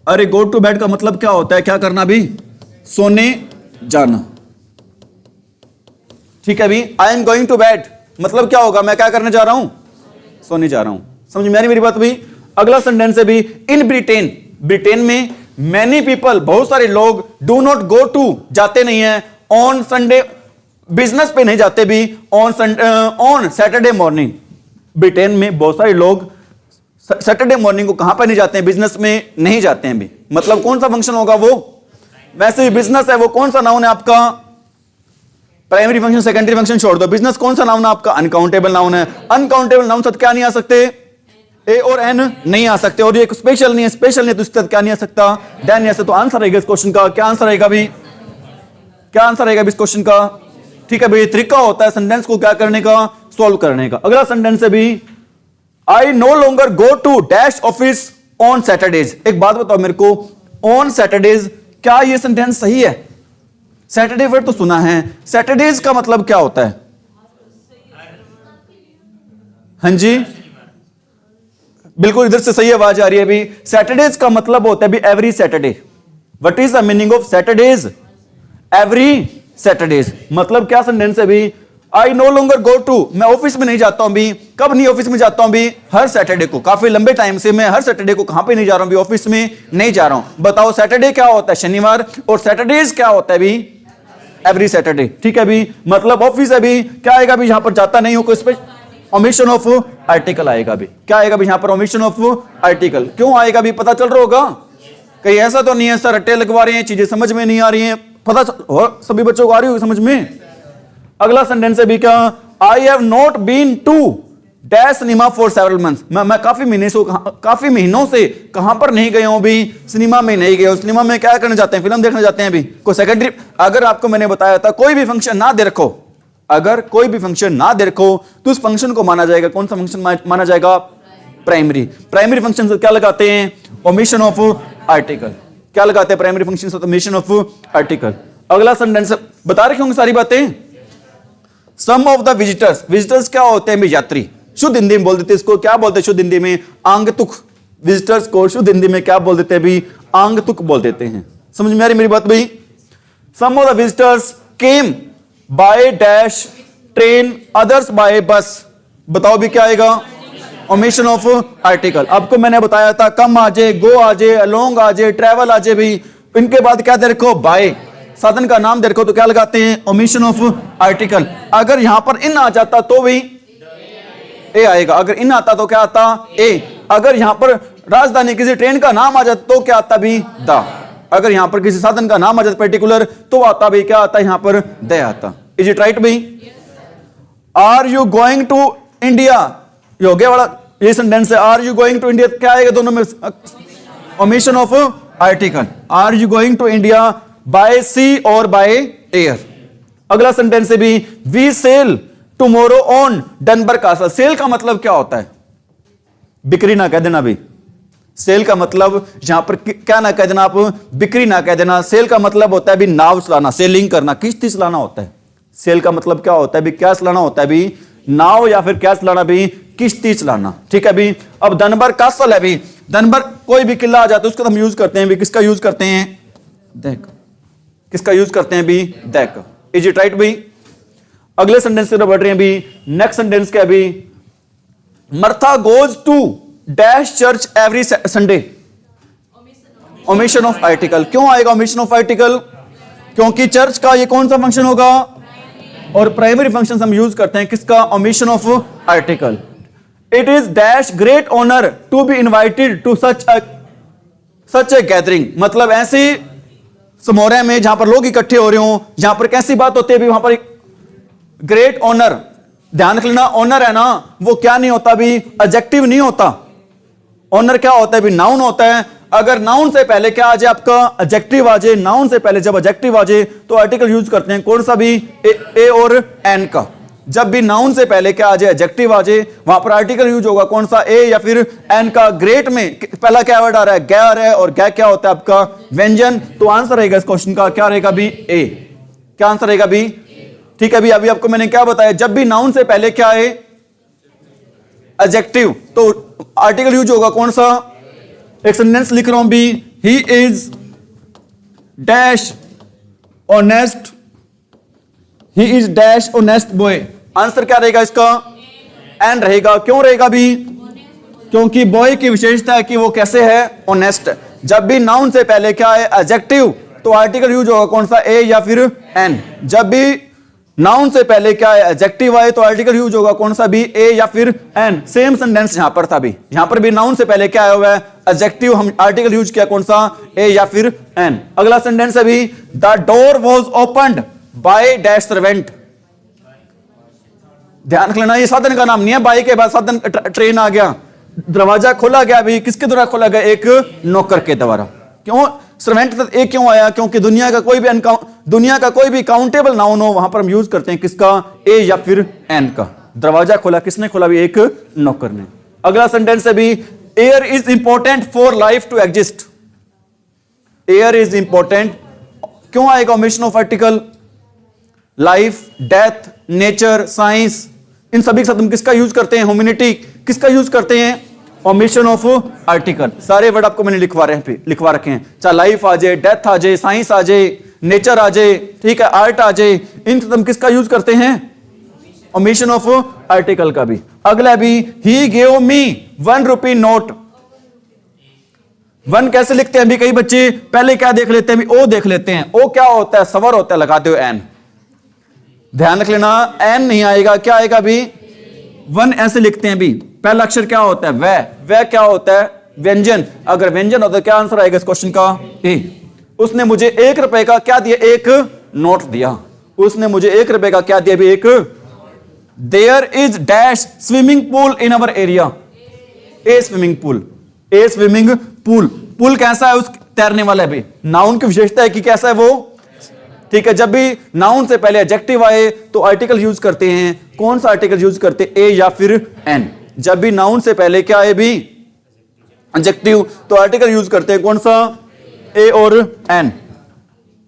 S1: अरे गो टू बेड का मतलब क्या होता है? क्या करना भी? सोने जाना। ठीक है भी, I am going to bed मतलब क्या होगा? मैं क्या करने जा रहा हूं? सोने जा रहा हूं। समझ में आ रही मेरी बात भी? अगला सेंटेंस है भी, इन ब्रिटेन, ब्रिटेन में मैनी पीपल, बहुत सारे लोग, डू नॉट गो टू, जाते नहीं है, ऑन संडे, बिजनेस पे नहीं जाते भी, ऑन सैटरडे मॉर्निंग। ब्रिटेन में बहुत सारे लोग सैटरडे मॉर्निंग को कहां पर नहीं जाते हैं? बिजनेस में नहीं जाते हैं भी। मतलब कौन सा फंक्शन होगा वो? वैसे भी बिजनेस है वो, कौन सा नाउन है आपका? प्राइमरी फंक्शन सेकेंडरी फंक्शन छोड़ दो। बिजनेस कौन सा नाउन है आपका? अनकाउंटेबल नाउन है। अनकाउंटेबल नाउन साथ क्या नहीं आ सकते? ए और एन नहीं आ सकते। और ये स्पेशल नहीं है, स्पेशल नहीं है तो इसके साथ क्या नहीं आ सकता? डैन नहीं आ सकता। तो आंसर रहेगा इस क्वेश्चन का क्या? आंसर रहेगा भी? क्या आंसर रहेगा इस क्वेश्चन का? ठीक है भाई, तरीका होता है सेंटेंस को क्या करने का, सॉल्व करने का। अगला सेंटेंस है भी, I no longer go to dash office on Saturdays. एक बात बताओ मेरे को, ऑन सैटरडेज, क्या ये सेंटेंस सही है? सैटरडे वर्ड तो सुना है, सैटरडेज का मतलब क्या होता है? हाँ जी, बिल्कुल इधर से सही आवाज आ रही है अभी। सैटरडेज का मतलब होता है भी every Saturday. What is the meaning of Saturdays? Every Saturdays. मतलब क्या सेंटेंस है भी, I no longer go to, मैं ऑफिस में नहीं जाता हूं भी। कब नहीं ऑफिस में जाता हूं भी? हर सैटरडे को। काफी लंबे टाइम से मैं हर सैटरडे को कहां पे नहीं जा रहा हूं भी? ऑफिस में नहीं जा रहा हूं। बताओ सैटरडे क्या होता है? शनिवार। और सैटरडेज क्या होता है भी? Every Saturday. ठीक है भी, मतलब ऑफिस है भी, क्या आएगा भी यहां पर जाता नहीं हो, कोई स्पेशल ओमिशन ऑफ आर्टिकल आएगा भी। क्या आएगा भी यहां पर? Omission of article. क्यों आएगा भी? पता चल रहा होगा? कहीं ऐसा तो नहीं है सर रट्टे लगवा रहे हैं, चीजें समझ में नहीं आ रही हैं? पता सभी बच्चों को आ रही होगी समझ में। अगला सेंटेंस है भी क्या, I have not been to dash cinema for several months. मैं काफी महीनों से कहां पर नहीं गया हूं भी? सिनेमा में नहीं गया हूं। सिनेमा में क्या करने जाते हैं? फिल्म देखने जाते हैं भी। कोई सेकेंडरी, अगर आपको मैंने बताया था कोई भी फंक्शन ना दे रखो, अगर कोई भी फंक्शन ना दे रखो तो उस फंक्शन को माना जाएगा, कौन सा फंक्शन माना जाएगा? प्राइमरी। प्राइमरी फंक्शन से क्या लगाते हैं? Omission of article. क्या लगाते हैं प्राइमरी फंक्शन से? Omission of article. अगला सेंटेंस बता रखे होंगे सारी बातें। सम ऑफ द विजिटर्स, विजिटर्स क्या होते हैं? यात्री। शुद्ध हिंदी में बोल देते इसको, क्या बोलते हैं शुद्ध हिंदी में? आंगतुक। विजिटर्स को शुद्ध हिंदी में क्या बोल देते हैं भी? आंगतुक बोल देते हैं। समझ में आ रही मेरी बात भाई? Some of the visitors came by dash train, others by bus. बताओ भी क्या आएगा? Omission of article. आपको मैंने बताया था कम आ जाए, गो आ जाए, अलोंग आ जाए, ट्रेवल आ जाए भी। इनके बाद क्या दे रखो? बाय, साधन का नाम दे रखो, तो क्या लगाते हैं? Omission of article. अगर यहां पर इन आ जाता तो भी ए आएगा। अगर इन आता तो क्या आता? ए। अगर यहां पर राजधानी किसी ट्रेन का नाम आ जाता तो क्या आता भी? द। अगर यहां पर किसी साधन का नाम आ जाता पर्टिकुलर तो आता भी क्या आता? यहां पर दे आता। इज इट राइट भाई? Are you going to India, ये हो गया वाला, ये सेंटेंस है। Are you going to India, क्या आएगा दोनों में? Omission of article. Are you going to India by sea और बाय एयर। अगला सेंटेंस है भी, we sail tomorrow on Dunbar castle. Sail का मतलब क्या होता है? बिक्री ना कह देना भी। सेल का मतलब यहां पर क्या ना कह देना आप? बिक्री ना कह देना। सेल का मतलब होता है भी नाव चलाना, सेलिंग करना, किश्ती चलाना होता है। सेल का मतलब क्या होता है भी? क्या चलाना होता है भी? नाव या फिर क्या चलाना भी? किश्ती चलाना। ठीक है भी। अब डनबर्ग कासल है भी, डनबर्ग कोई भी किला आ जाता है उसको हम यूज करते हैं भी, किसका यूज करते हैं? देख। किसका यूज करते हैं भी? देख। इज इट राइट भी? अगले सेंटेंस की तरफ बढ़ रहे हैं भी। नेक्स्ट सेंटेंस क्या है भी, Martha goes to dash church every Sunday. Omission of article. क्यों आएगा ओमिशन ऑफ आर्टिकल? क्योंकि चर्च का ये कौन सा फंक्शन होगा? और प्राइमरी फंक्शन हम यूज करते हैं किसका? Omission of article. It is dash great honour to be invited to such a gathering. मतलब ऐसी समारोह में जहां पर लोग इकट्ठे हो रहे हो, जहां पर कैसी बात होती है भी? वहां पर ग्रेट ऑनर, ध्यान रख लेना, ऑनर है ना वो क्या नहीं होता भी? एडजेक्टिव नहीं होता। ऑनर क्या होता है भी? नाउन होता है। अगर नाउन से पहले क्या आ जाए आपका? एडजेक्टिव आ जाए। नाउन से पहले जब एडजेक्टिव आ जाए तो आर्टिकल यूज करते हैं कौन सा भी? ए और एन का। जब भी नाउन से पहले क्या आ जाए? एडजेक्टिव आ जाए, वहां पर आर्टिकल यूज होगा कौन सा? ए या फिर एन का। ग्रेट में पहला क्या वर्ड आ रहा है? गे आ रहा है, और गे क्या होता है आपका? व्यंजन। तो आंसर रहेगा इस क्वेश्चन का क्या रहेगा भी? ए। क्या आंसर रहेगा भी? ठीक है भी। अभी आपको मैंने क्या बताया, जब भी नाउन से पहले क्या है? एडजेक्टिव, तो आर्टिकल यूज होगा कौन सा? एक सेंटेंस लिख रहा हूं भी, he is dash honest, he is dash honest boy. Answer क्या रहेगा इसका? एन रहेगा। क्यों रहेगा भी? क्योंकि बॉय की विशेषता है कि वो कैसे है? ऑनेस्ट। जब भी नाउन से पहले क्या है? एडजेक्टिव, तो आर्टिकल यूज होगा कौन सा? ए या फिर एन। जब भी नाउन से पहले क्या है? एडजेक्टिव आए तो आर्टिकल यूज होगा कौन सा भी? ए या फिर एन। सेम सेंटेंस यहां पर था भी, यहां पर भी नाउन से पहले क्या आया हुआ है? एडजेक्टिव। हम आर्टिकल यूज किया कौन सा? ए या फिर एन। अगला सेंटेंस है भी, the door was opened by dash servant. ध्यान रख लेना, ये साधन का नाम नहीं है। बाय के बाद साधन ट्रेन आ गया, दरवाजा खोला गया भी, किसके द्वारा खोला गया? एक नौकर के द्वारा। क्यों? सर्वेंट ए क्यों आया? क्योंकि दुनिया का कोई भी काउंटेबल नाउन हो वहां पर हम यूज करते हैं किसका? ए या फिर एन का। दरवाजा खोला किसने खोला? भी एक नौकर ने। अगला सेंटेंस है भी, air is important for life to exist. Air is important, क्यों आएगा omission of article? Life, death, nature, science, इन सभी के साथ हम किसका यूज करते हैं? ह्यूमैनिटी, किसका यूज करते हैं? Omission of article. सारे वर्ड आपको मैंने लिखवा रखे हैं, चाहे लाइफ आ जाए, डेथ आ जाए, साइंस आ जाए, नेचर आ जाए, ठीक है, आर्ट आ जाए, इन हम किसका यूज करते हैं? ओमिशन ऑफ आर्टिकल का भी। अगला भी, he gave me 1 rupee note. 1 कैसे लिखते हैं अभी? कई बच्चे पहले क्या देख लेते हैं? ओ देख लेते हैं। ओ क्या होता है? सवर होता है, लगाते हो एन। ध्यान रख लेना, एन नहीं आएगा, क्या आएगा भी? 1 ऐसे लिखते हैं भी। पहला अक्षर क्या होता है? वह क्या होता है? व्यंजन। अगर व्यंजन होता है क्या आंसर आएगा इस क्वेश्चन का? ए। उसने मुझे 1 रुपए का क्या दिया? एक नोट दिया। उसने मुझे 1 रुपए का क्या दिया? भी एक। There is dash swimming pool in our area. A swimming pool, a swimming pool. Pool कैसा है? उस तैरने वाला है भी। नाउन की विशेषता है कि कैसा है वो, ठीक है। जब भी नाउन से पहले एडजेक्टिव आए तो आर्टिकल यूज करते हैं। कौन सा आर्टिकल यूज करते हैं? ए या फिर एन। जब भी नाउन से पहले क्या है भी? एडजेक्टिव, तो आर्टिकल यूज करते हैं कौन सा? ए और an.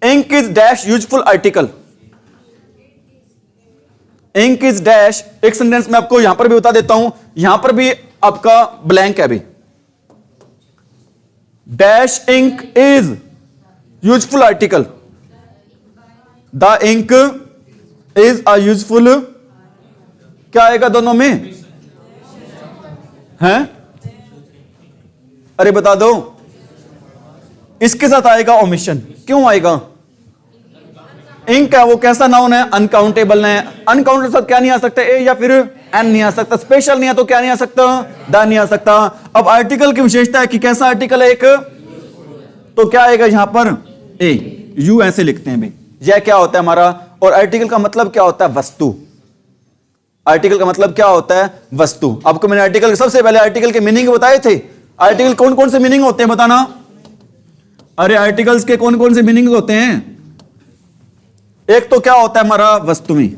S1: Ink is dash useful article. Ink is dash, एक सेंटेंस में आपको यहां पर भी बता देता हूं, यहां पर भी आपका ब्लैंक है भी। Dash ink is useful article. The ink is a useful, क्या आएगा दोनों में? हैं? अरे बता दो। इसके साथ आएगा ओमिशन। क्यों आएगा? इंक है वो कैसा नाउन है? अनकाउंटेबल है। अनकाउंटेबल साथ क्या नहीं आ सकता? ए या फिर एन नहीं आ सकता। स्पेशल नहीं है तो क्या नहीं आ सकता? द नहीं आ सकता। अब आर्टिकल की विशेषता है कि कैसा आर्टिकल है? एक, तो क्या आएगा यहां पर? ए। यू ऐसे लिखते हैं भाई। यह क्या होता है हमारा? और आर्टिकल का मतलब क्या होता है? वस्तु। आर्टिकल का मतलब क्या होता है? वस्तु। आपको मैंने आर्टिकल, सबसे पहले आर्टिकल के मीनिंग बताए थे। आर्टिकल कौन कौन से मीनिंग होते हैं बताना? अरे आर्टिकल्स के कौन कौन से मीनिंग होते हैं? एक तो क्या होता है हमारा? वस्तुएं।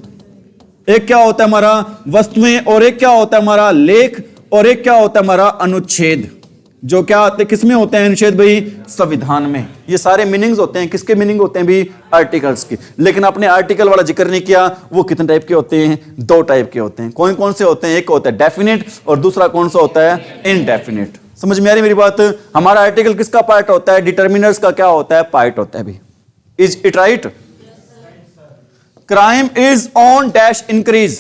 S1: एक क्या होता है हमारा? वस्तुएं। और एक क्या होता है हमारा? लेख। और एक क्या होता है हमारा? अनुच्छेद। जो क्या आते किसमें होते हैं अनुच्छेद भाई? संविधान में। ये सारे मीनिंग्स होते हैं। किसके मीनिंग होते हैं भी? आर्टिकल्स के। लेकिन आपने आर्टिकल वाला जिक्र नहीं किया। वो कितने टाइप के होते हैं? 2 टाइप के होते हैं। कौन कौन से होते हैं? एक होता है डेफिनेट और दूसरा कौन सा होता है? इनडेफिनेट। समझ में आ रही मेरी बात? हमारा आर्टिकल किसका पार्ट होता है? डिटर्मिनर्स का क्या होता है? पार्ट होता है भी। Is it right? Crime is on dash increase.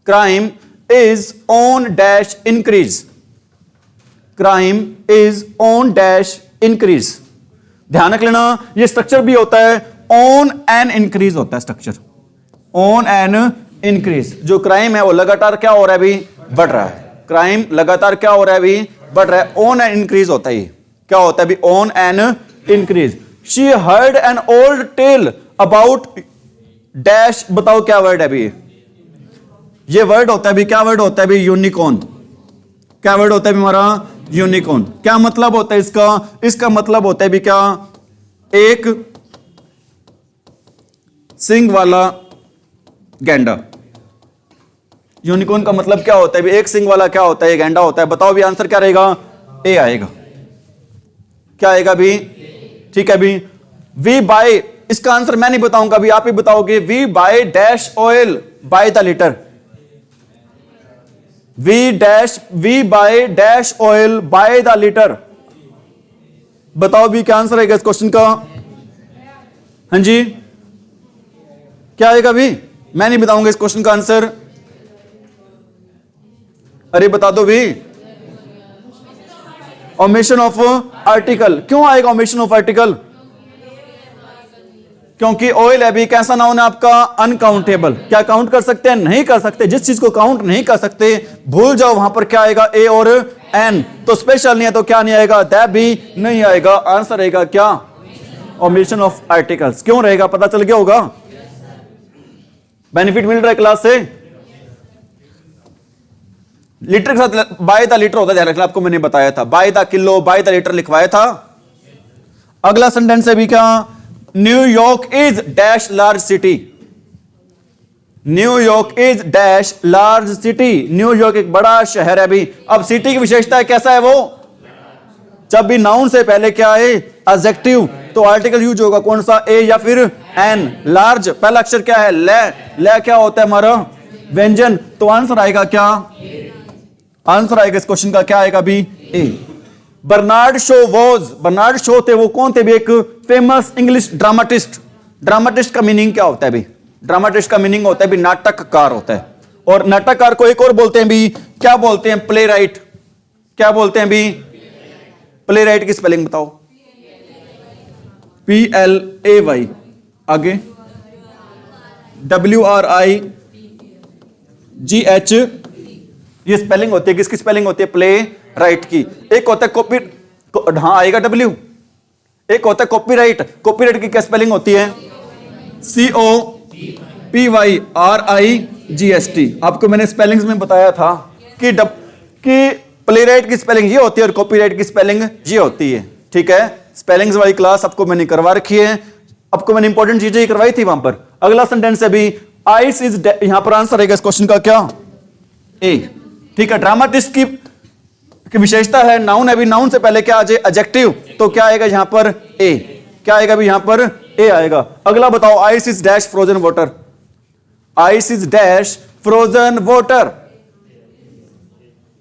S1: Crime is on dash increase. Crime is on dash increase. ध्यान रख लेना, ये स्ट्रक्चर भी होता है ऑन एन इंक्रीज होता है स्ट्रक्चर। On an increase. जो क्राइम है वो लगातार क्या हो रहा है अभी? बढ़ रहा है। क्राइम लगातार क्या हो रहा है अभी? बढ़ रहा है। ऑन एन इंक्रीज होता है। क्या होता है अभी? On an increase. She heard an old tale about dash. बताओ क्या वर्ड है अभी? ये वर्ड होता है अभी, क्या वर्ड होता है अभी? यूनिकॉर्न। क्या वर्ड होता है हमारा? यूनिकॉर्न। क्या मतलब होता है इसका? इसका मतलब होता है भी क्या? एक सिंग वाला गैंडा। यूनिकॉर्न का मतलब क्या होता है? एक सिंग वाला क्या होता है? गैंडा होता है। बताओ भी आंसर क्या रहेगा? ए आएगा। क्या आएगा भी? ठीक है भी। वी बाय, इसका आंसर मैं नहीं बताऊंगा अभी, आप ही बताओगे। We buy dash oil by the litre. We buy dash oil by the litre. बताओ भी क्या आंसर आएगा इस क्वेश्चन का? हाँ जी, क्या आएगा भी? मैं नहीं बताऊंगा इस क्वेश्चन का आंसर। अरे बता दो भी। Omission of article. क्यों आएगा ओमिशन ऑफ आर्टिकल? क्योंकि ऑयल है भी कैसा नाउन है आपका? अनकाउंटेबल। क्या काउंट कर सकते हैं? नहीं कर सकते। जिस चीज को काउंट नहीं कर सकते भूल जाओ, वहां पर क्या आएगा? ए और एन। तो स्पेशल नहीं है तो क्या नहीं आएगा? दैट भी नहीं आएगा। आंसर रहेगा क्या? Omission of articles. क्यों रहेगा? पता चल गया होगा। बेनिफिट मिल रहा है क्लास से। लीटर के साथ बाय द लीटर होता है, ध्यान रखना। आपको मैंने बताया था by the kilo, bye the litre लिखवाया था। अगला सेंटेंस है भी क्या, New York is dash large city. New York is dash large city. New York एक बड़ा शहर है भी। अब सिटी की विशेषता है कैसा है वो, जब भी नाउन से पहले क्या है एडजेक्टिव, तो आर्टिकल यूज होगा कौन सा, ए या फिर एन। लार्ज पहला अक्षर क्या है ले, ले क्या होता है हमारा व्यंजन, तो आंसर आएगा क्या, आंसर आएगा इस क्वेश्चन का क्या आएगा भी a. Bernard Shaw was, Bernard Shaw थे वो कौन थे भी, एक फेमस इंग्लिश ड्रामाटिस्ट। ड्रामाटिस्ट का मीनिंग क्या होता है भी, ड्रामाटिस्ट का मीनिंग होता है भी नाटककार होता है। और नाटककार को एक और बोलते हैं भी, क्या बोलते हैं, प्ले राइट। क्या बोलते हैं भी, प्ले राइट की स्पेलिंग बताओ, PLAY, आगे WRIGH, ये स्पेलिंग होती है, किसकी स्पेलिंग होती है, प्ले राइट की। एक होता है कॉपी, हाँ आएगा W। एक होता है कॉपीराइट, कॉपीराइट की क्या स्पेलिंग होती है, COPYRIGHT। आपको मैंने स्पेलिंग्स में बताया था कि प्ले राइट की स्पेलिंग ये होती है और कॉपीराइट की स्पेलिंग ये होती है। ठीक है, स्पेलिंग्स वाली क्लास आपको मैंने करवा रखी है, आपको मैंने इंपॉर्टेंट चीजें ही करवाई थी वहां पर। अगला सेंटेंस है भी आइस इज, यहां पर आंसर रहेगा इस क्वेश्चन का क्या, ए। ठीक है, ड्रामाटिस्ट की विशेषता है नाउन है भी, नाउन से पहले क्या आ जाए एडजेक्टिव, तो क्या आएगा यहां पर ए। क्या आएगा भी यहां पर ए आएगा। अगला बताओ, ice is dash frozen water. Ice is dash frozen water.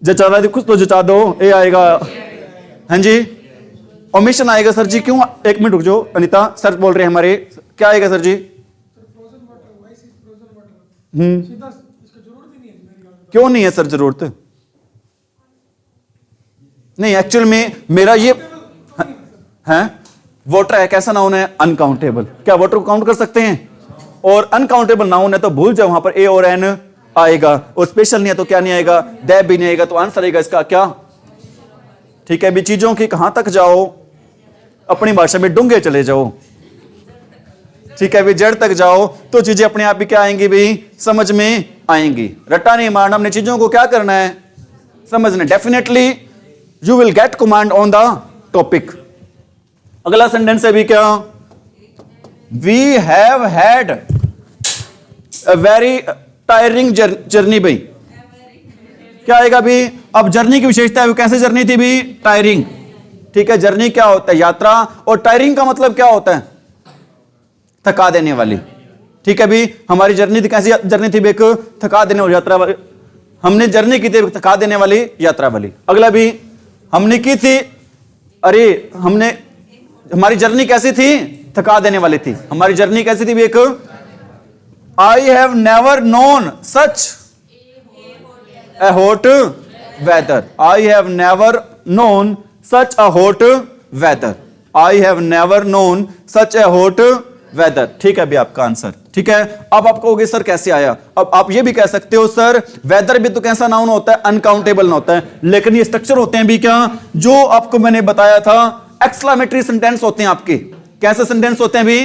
S1: जचा दो कुछ तो जचा दो, ए आएगा। हाँ जी, ओमिशन आएगा सर जी, क्यों, एक मिनट रुक जाओ अनिता, सर बोल रहे हैं हमारे, क्या आएगा सर जी, क्यों नहीं है सर जरूरत, नहीं एक्चुअल में मेरा ये है वाटर है, कैसा नाउन है, अनकाउंटेबल। क्या वाटर को काउंट कर सकते हैं, और अनकाउंटेबल नाउन है तो भूल जाओ, वहां पर ए और एन आएगा, और स्पेशल नहीं है तो क्या नहीं आएगा, दैब भी नहीं आएगा, तो आंसर आएगा इसका क्या। ठीक है भी, चीजों की कहां तक जाओ, अपनी भाषा में डूंगे चले जाओ। ठीक है भी, जड़ तक जाओ तो चीजें अपने आप ही क्या आएंगी भी, समझ में आएंगी। रट्टा नहीं मारना, हमने चीजों को क्या करना है, समझना। Definitely you will get command on the topic. अगला सेंटेंस है भी क्या, we have had a very tiring journey भाई। क्या आएगा भी, अब जर्नी की विशेषता है वो कैसे जर्नी थी भी, टायरिंग। ठीक है, जर्नी क्या होता है, यात्रा, और टायरिंग का मतलब क्या होता है, थका देने वाली। ठीक है भी, हमारी जर्नी थी कैसी जर्नी थी, एक थका देने वाली यात्रा वाली, हमने जर्नी की थी थका देने वाली यात्रा वाली। अगला भी हमने की थी, अरे हमने, हमारी जर्नी कैसी थी, थका देने वाली थी। हमारी जर्नी कैसी थी भी, एक I have never known such a hot weather. I have never known such a hot weather. I have never known such a hot weather. ठीक है भी आपका आंसर। ठीक है, अब आप कहोगे सर कैसे आया, अब आप ये भी कह सकते हो सर वेदर भी तो कैसा नाउन होता है, अनकाउंटेबल ना होता है, लेकिन ये स्ट्रक्चर होते हैं भी क्या, जो आपको मैंने बताया था, एक्सक्लेमेटरी सेंटेंस होते हैं आपके। कैसे सेंटेंस होते हैं भी,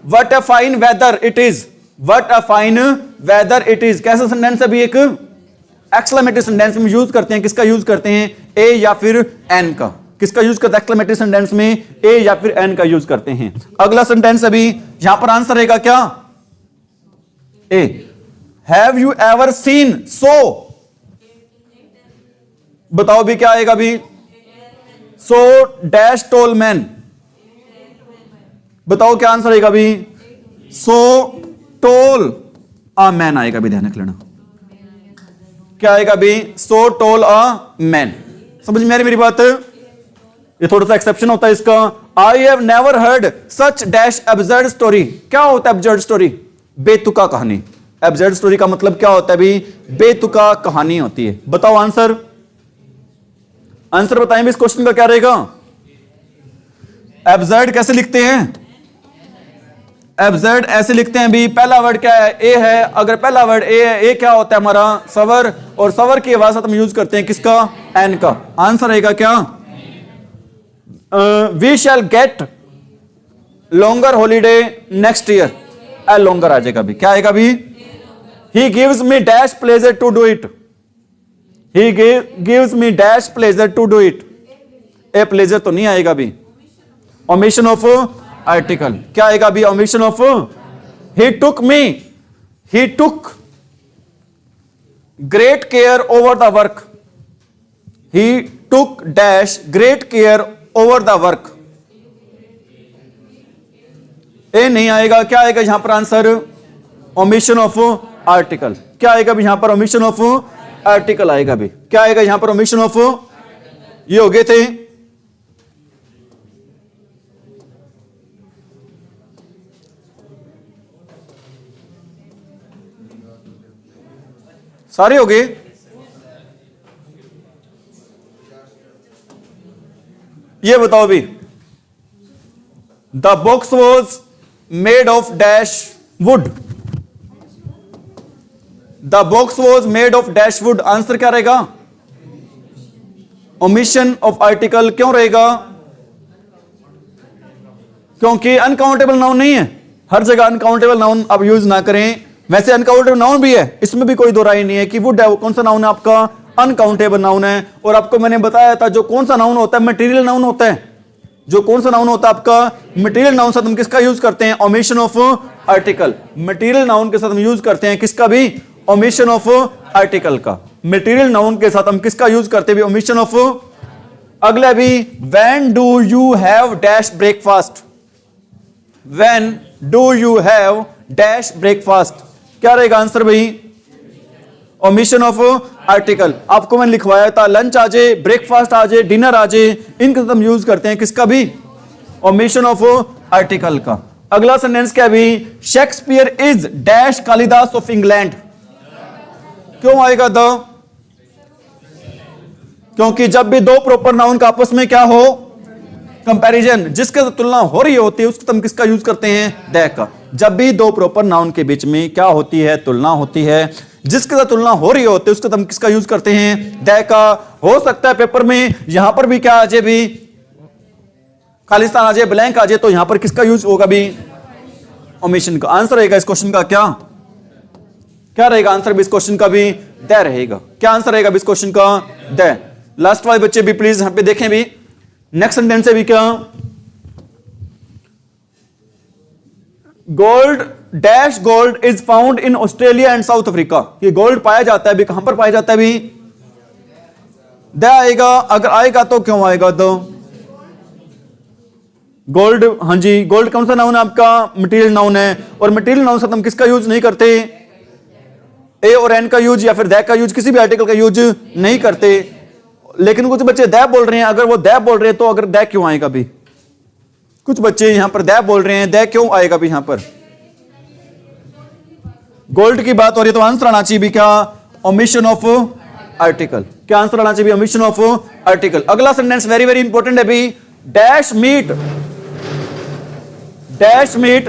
S1: what a fine whether it is, what a fine whether it is. कैसा सेंटेंस है भी, एक एक्सक्लेमेटरी सेंटेंस में यूज करते हैं, किसका यूज करते हैं, ए या फिर एन का। किसका यूज करते हैं एक्सक्लेमेटरी सेंटेंस में, ए या फिर एन का यूज करते हैं। अगला सेंटेंस अभी यहां पर आंसर रहेगा क्या, ए। हैव यू एवर सीन सो, बताओ भी क्या आएगा भी, सो डैश टोल मैन। बताओ क्या आंसर आएगा भी, सो टोल अ मैन आएगा भी, ध्यान रख लेना। क्या आएगा भी, सो टोल अ मैन। समझ में आ रही मेरी बात, ये थोड़ा सा एक्सेप्शन होता है इसका। आई have never heard such dash absurd story. क्या होता है एब्सर्ड स्टोरी, बेतुका कहानी। एब्सर्ड स्टोरी का मतलब क्या होता है भी, बेतुका कहानी होती है। बताओ आंसर, आंसर बताएं भी इस क्वेश्चन का क्या रहेगा। एब्सर्ड कैसे लिखते हैं, एब्सर्ड ऐसे लिखते हैं भी, पहला वर्ड क्या है, ए है। अगर पहला वर्ड ए है, ए क्या होता है हमारा सवर, और सवर की आवाज हम यूज करते हैं किसका, एन का। आंसर रहेगा क्या, we shall get longer holiday next year. A longer आ जाएगा भी, क्या आएगा भी, he gives me dash pleasure to do it. He gives me dash pleasure to do it. A pleasure तो नहीं आएगा भी, ओमिशन ऑफ आर्टिकल क्या आएगा अभी? Omission of he took me, he took great care over the work, he took dash great care over the work. A नहीं आएगा, क्या आएगा यहां पर आंसर? Omission of article. क्या आएगा भी यहां पर? ओमिशन ऑफ आर्टिकल आएगा भी। क्या आएगा यहां पर? ओमिशन ऑफ, ये हो गए थे सारे, हो गए। ये बताओ भी, the box was made of dash would, the box was made of dash would. Answer क्या रहेगा? Omission of article. क्यों रहेगा? क्योंकि अनकाउंटेबल नाउन नहीं है। हर जगह अनकाउंटेबल नाउन आप यूज ना करें। वैसे अनकाउंटेबल नाउन भी है, इसमें भी कोई दो राय नहीं है कि वुड है वो कौन सा नाउन है आपका? अनकाउंटेबल नाउन है। और आपको मैंने बताया था जो कौन सा नाउन होता है, मटेरियल नाउन होता है। जो कौन सा नाउन होता है आपका? मटेरियल नाउन से हम किसका यूज करते हैं? Omission of article. Material noun के साथ हम यूज करते हैं किसका भी? ओमिशन ऑफ आर्टिकल का। मटेरियल नाउन के साथ हम किसका यूज करते हैं? Omission of. अगला भी, when do you have dash breakfast, when do you have dash breakfast. क्या रहेगा आंसर भाई? Omission of article. आपको मैंने लिखवाया था लंच आ जाए, ब्रेकफास्ट आ जाए, डिनर आ जाए, इनका हम यूज करते हैं किसका भी? ओमिशन ऑफ आर्टिकल का। अगला सेंटेंस क्या भी? Shakespeare is dash Kalidas of England. क्यों आएगा द? क्योंकि जब भी दो प्रॉपर नाउन का आपस में क्या हो? कंपैरिजन, जिसके साथ तुलना हो रही होती है उसको हम किसका यूज करते हैं? द का। जब भी दो प्रॉपर नाउन के बीच में क्या होती है? तुलना होती है। जिसके साथ तुलना हो रही होती है उसको हम किसका यूज करते हैं? द का। हो सकता है पेपर में यहां पर भी क्या आ जाए भी? खालिस्तान आ जाए, ब्लैंक आ जाए, तो यहां पर किसका यूज होगा भी? ओमिशन का। आंसर रहेगा इस क्वेश्चन का क्या? क्या रहेगा आंसर भी इस क्वेश्चन का भी? द रहेगा। क्या आंसर रहेगा भी इस क्वेश्चन का? द। लास्ट वाले बच्चे भी प्लीज यहां पे देखें भी, नेक्स्ट सेंटेंस है भी क्या? Gold dash gold is found in Australia and south Africa. ये गोल्ड पाया जाता है भी कहां पर पाया जाता है भी? द आएगा। अगर आएगा तो क्यों आएगा? तो गोल्ड, हां जी, गोल्ड कौन सा नाउन है आपका? मटेरियल नाउन है। और मटेरियल नाउन से हम किसका यूज नहीं करते? ए और एन का यूज या फिर द का यूज, किसी भी आर्टिकल का यूज नहीं करते। लेकिन कुछ बच्चे द बोल रहे हैं। अगर वो द बोल रहे हैं तो अगर द क्यों आएगा भी? कुछ बच्चे यहां पर द बोल रहे हैं, द क्यों आएगा भी यहां पर? गोल्ड की बात हो रही है तो आंसर आना चाहिए भी क्या? Omission of article. क्या आंसर आना चाहिए? Omission of article. अगला सेंटेंस वेरी वेरी इंपॉर्टेंट है भी, dash meat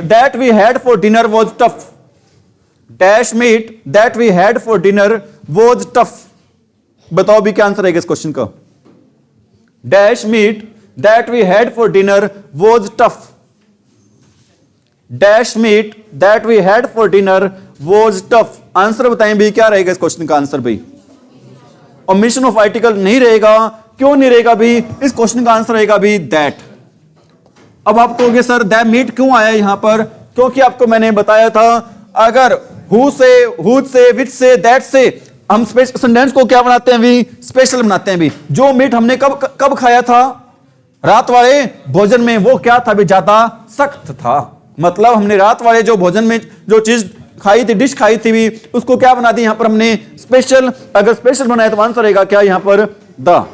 S1: that we had for dinner was tough. Dash meat that we had for dinner was tough. बताओ भी क्या आंसर है इस क्वेश्चन का? Dash meat that we had for dinner was tough. Dash meat that we had for dinner was tough. Answer बताएं भी क्या रहेगा इस क्वेश्चन का आंसर भी? ओमिशन ऑफ आर्टिकल नहीं रहेगा। क्यों नहीं रहेगा भी? इस क्वेश्चन का आंसर रहेगा भी दैट। अब आप कहोगे सर दैट मीट क्यों आया यहां पर? क्योंकि आपको मैंने बताया था अगर हु से, हुज से, विच से, दैट से हम सेंटेंस को क्या बनाते हैं भी? स्पेशल बनाते हैं भी। जो मीट हमने कब खाया था? रात वाले भोजन में। वो क्या था भी? ज्यादा सख्त था। मतलब हमने रात वाले जो भोजन में जो चीज खाई थी, डिश खाई थी भी, उसको क्या बना दी यहां पर हमने? स्पेशल। अगर स्पेशल बनाया तो आंसर रहेगा क्या यहां पर? द।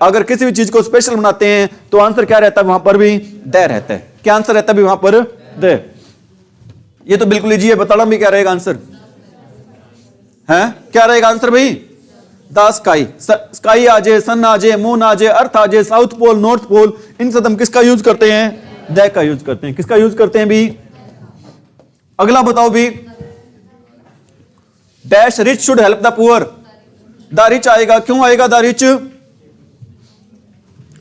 S1: अगर किसी भी चीज को स्पेशल बनाते हैं तो आंसर क्या रहता है वहां पर भी? द रहता है। क्या आंसर रहता है भी वहां पर? द। ये तो बिल्कुल इजी है, बता रहा भी क्या रहेगा आंसर है? क्या रहेगा आंसर भाई? The sky. स्काई आ जाए, सन आ जाए, मून आ जाए, अर्थ आ जाए, साउथ पोल, नॉर्थ पोल, इन सब हम किसका यूज करते हैं? द का यूज करते हैं। किसका यूज करते हैं भी? अगला बताओ भी, dash rich should help the poor. The rich आएगा। क्यों आएगा द रिच?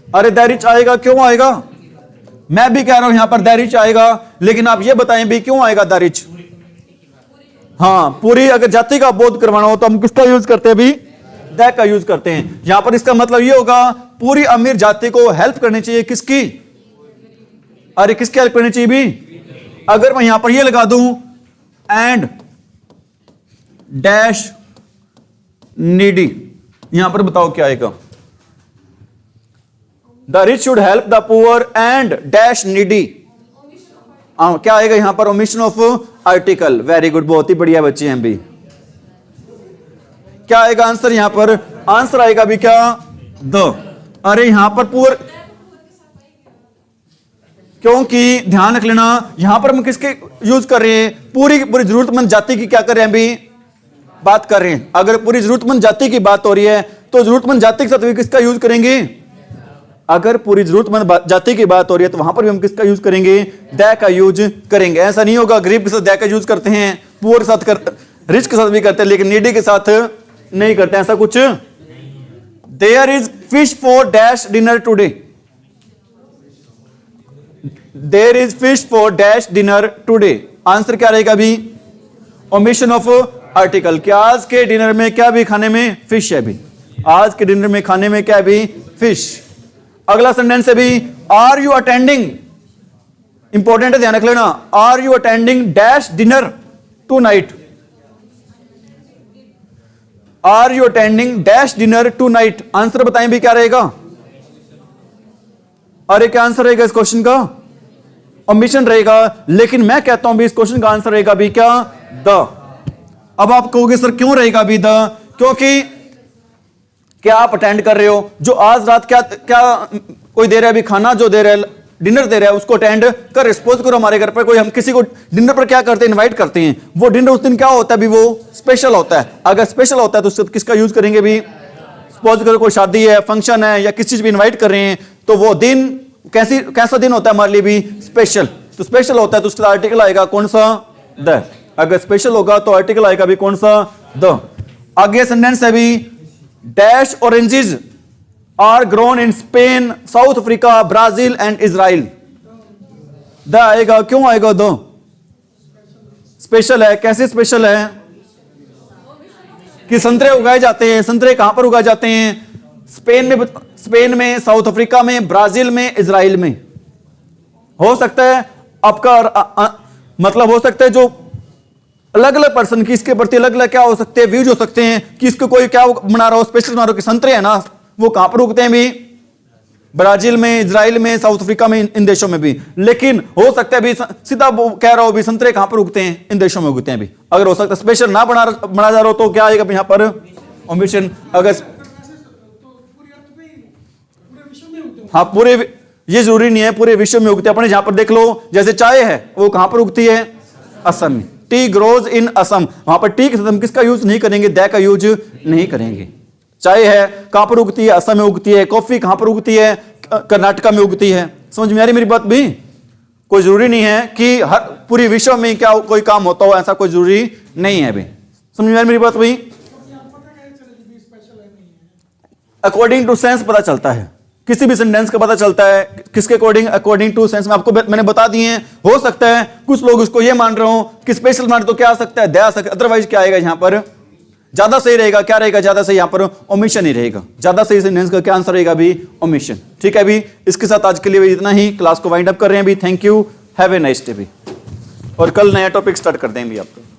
S1: अरे द रिच आएगा, क्यों आएगा? मैं भी कह रहा हूं यहां पर द रिच आएगा, लेकिन आप ये बताएं भी क्यों आएगा द रिच? हाँ, पूरी अगर जाति का बोध करवाना हो तो हम किसका यूज करते हैं भी? द का यूज करते हैं। यहां पर इसका मतलब ये होगा पूरी अमीर जाति को हेल्प करनी चाहिए किसकी? अरे किसकी हेल्प करनी चाहिए भी? अगर मैं यहां पर ये लगा दूं एंड डैश नीडी, यहां पर बताओ क्या आएगा? The rich should help the poor and dash needy. क्या आएगा यहां पर? Omission of article. Very good, बहुत ही बढ़िया बच्चे हैं भी। क्या आएगा आंसर यहां पर? आंसर आएगा भी क्या? द। अरे यहां पर पुअर, क्योंकि ध्यान रख लेना यहां पर हम किसके यूज कर रहे हैं? पूरी पूरी जरूरतमंद जाति की क्या कर रहे हैं अभी? बात कर रहे हैं। अगर पूरी जरूरतमंद जाति की बात हो रही है तो जरूरतमंद जाति के साथ भी किसका यूज करेंगे? अगर पूरी जरूरतमंद जाति की बात हो रही है तो वहां पर भी हम किसका यूज करेंगे? द का यूज करेंगे। ऐसा नहीं होगा गरीब के साथ द का यूज करते हैं, पुअर के साथ रिच के साथ भी करते हैं, लेकिन नीडी के साथ नहीं करते, ऐसा कुछ। There is fish for dash dinner today. There is fish for dash dinner today. Answer क्या रहेगा अभी? Omission of article. क्या आज के डिनर में क्या भी खाने में? फिश है भी। आज के डिनर में खाने में क्या भी? फिश। अगला सेंटेंस है भी आर यू अटेंडिंग, इंपॉर्टेंट है, ध्यान रख लेना। Are you attending dash dinner tonight. Are you attending dash dinner tonight. Answer बताएं भी क्या रहेगा? अरे क्या आंसर रहेगा इस क्वेश्चन का? ओमिशन रहेगा, लेकिन मैं कहता हूं भी इस क्वेश्चन का आंसर रहेगा भी क्या? द। अब आप कहोगे सर क्यों रहेगा भी द? क्योंकि क्या आप अटेंड कर रहे हो? जो आज रात क्या क्या कोई दे रहा है अभी खाना, जो दे रहा है डिनर दे रहा है, उसको अटेंड कर। सपोज करो हमारे घर पर कोई, हम किसी को डिनर पर क्या करते हैं? इनवाइट करते हैं। वो डिनर उस दिन क्या होता है भी? वो स्पेशल होता है। अगर स्पेशल होता है तो उससे किसका यूज करेंगे भी? सपोज करो कोई शादी है, फंक्शन है, या किसी चीज भी इन्वाइट कर रहे हैं, तो वो दिन कैसा दिन होता है हमारे लिए भी? स्पेशल। तो स्पेशल होता है तो उसका आर्टिकल आएगा कौन सा? द। अगर स्पेशल होगा तो आर्टिकल आएगा भी कौन सा? द। आगे सेंटेंस है भी dash oranges are grown in Spain, South Africa, Brazil and Israel. The आएगा। क्यों आएगा द? स्पेशल है। कैसे स्पेशल है? कि संतरे उगाए जाते हैं। संतरे कहां पर उगाए जाते हैं? स्पेन में, साउथ अफ्रीका में, ब्राजील में, इजराइल में। हो सकता है आपका मतलब हो सकता है जो अलग अलग पर्सन की इसके प्रति अलग अलग क्या हो सकते हैं? व्यूज हो सकते हैं कि इसको कोई क्या बना रहा हो, स्पेशल बना रहा हो कि संतरे है ना, वो कहां पर उगते हैं भी? ब्राजील में, इजराइल में, साउथ अफ्रीका में, इन देशों में भी। लेकिन हो सकता है भी सीधा कह रहा हो भी संतरे कहां पर उगते हैं? इन देशों में उगते हैं भी। अगर हो सकता है स्पेशल ना बना जा रहा हो तो क्या आएगा यहां पर? ओमिशन। अगर हाँ पूरे, ये जरूरी नहीं है पूरे विश्व में उगते। अपने जहां पर देख लो, जैसे चाय है वो कहां पर उगती है? असम में। T grows in Assam. वहां पर टी के साथ हम किसका यूज नहीं करेंगे? द का यूज नहीं करेंगे। चाय है कहां पर उगती है? असम में उगती है। कॉफी कहां पर उगती है? कर्नाटका में उगती है। समझ में आ रही मेरी बात भी? कोई जरूरी नहीं है कि हर पूरी विश्व में क्या कोई काम होता हो, ऐसा कोई जरूरी नहीं है भी। समझ में आ रही मेरी बात भी? अकॉर्डिंग टू सेंस पता चलता है, किसी भी सेंटेंस का पता चलता है किसके अकॉर्डिंग? अकॉर्डिंग टू सेंस में आपको मैंने बता दिए हैं। हो सकता है कुछ लोग इसको ये मान रहे हो कि स्पेशल मान, तो क्या आ सकता है? दे आ सकता है। अदरवाइज क्या आएगा यहां पर? ज्यादा सही रहेगा। क्या रहेगा ज्यादा सही? यहां पर ओमिशन ही रहेगा। ज्यादा सही सेंटेंस का क्या आंसर रहेगा भी? ओमिशन। ठीक है भी। इसके साथ आज के लिए इतना ही, क्लास को वाइंड अप कर रहे हैं भी। Thank you, have a nice day भी। और कल नया टॉपिक स्टार्ट कर देंगे आपको।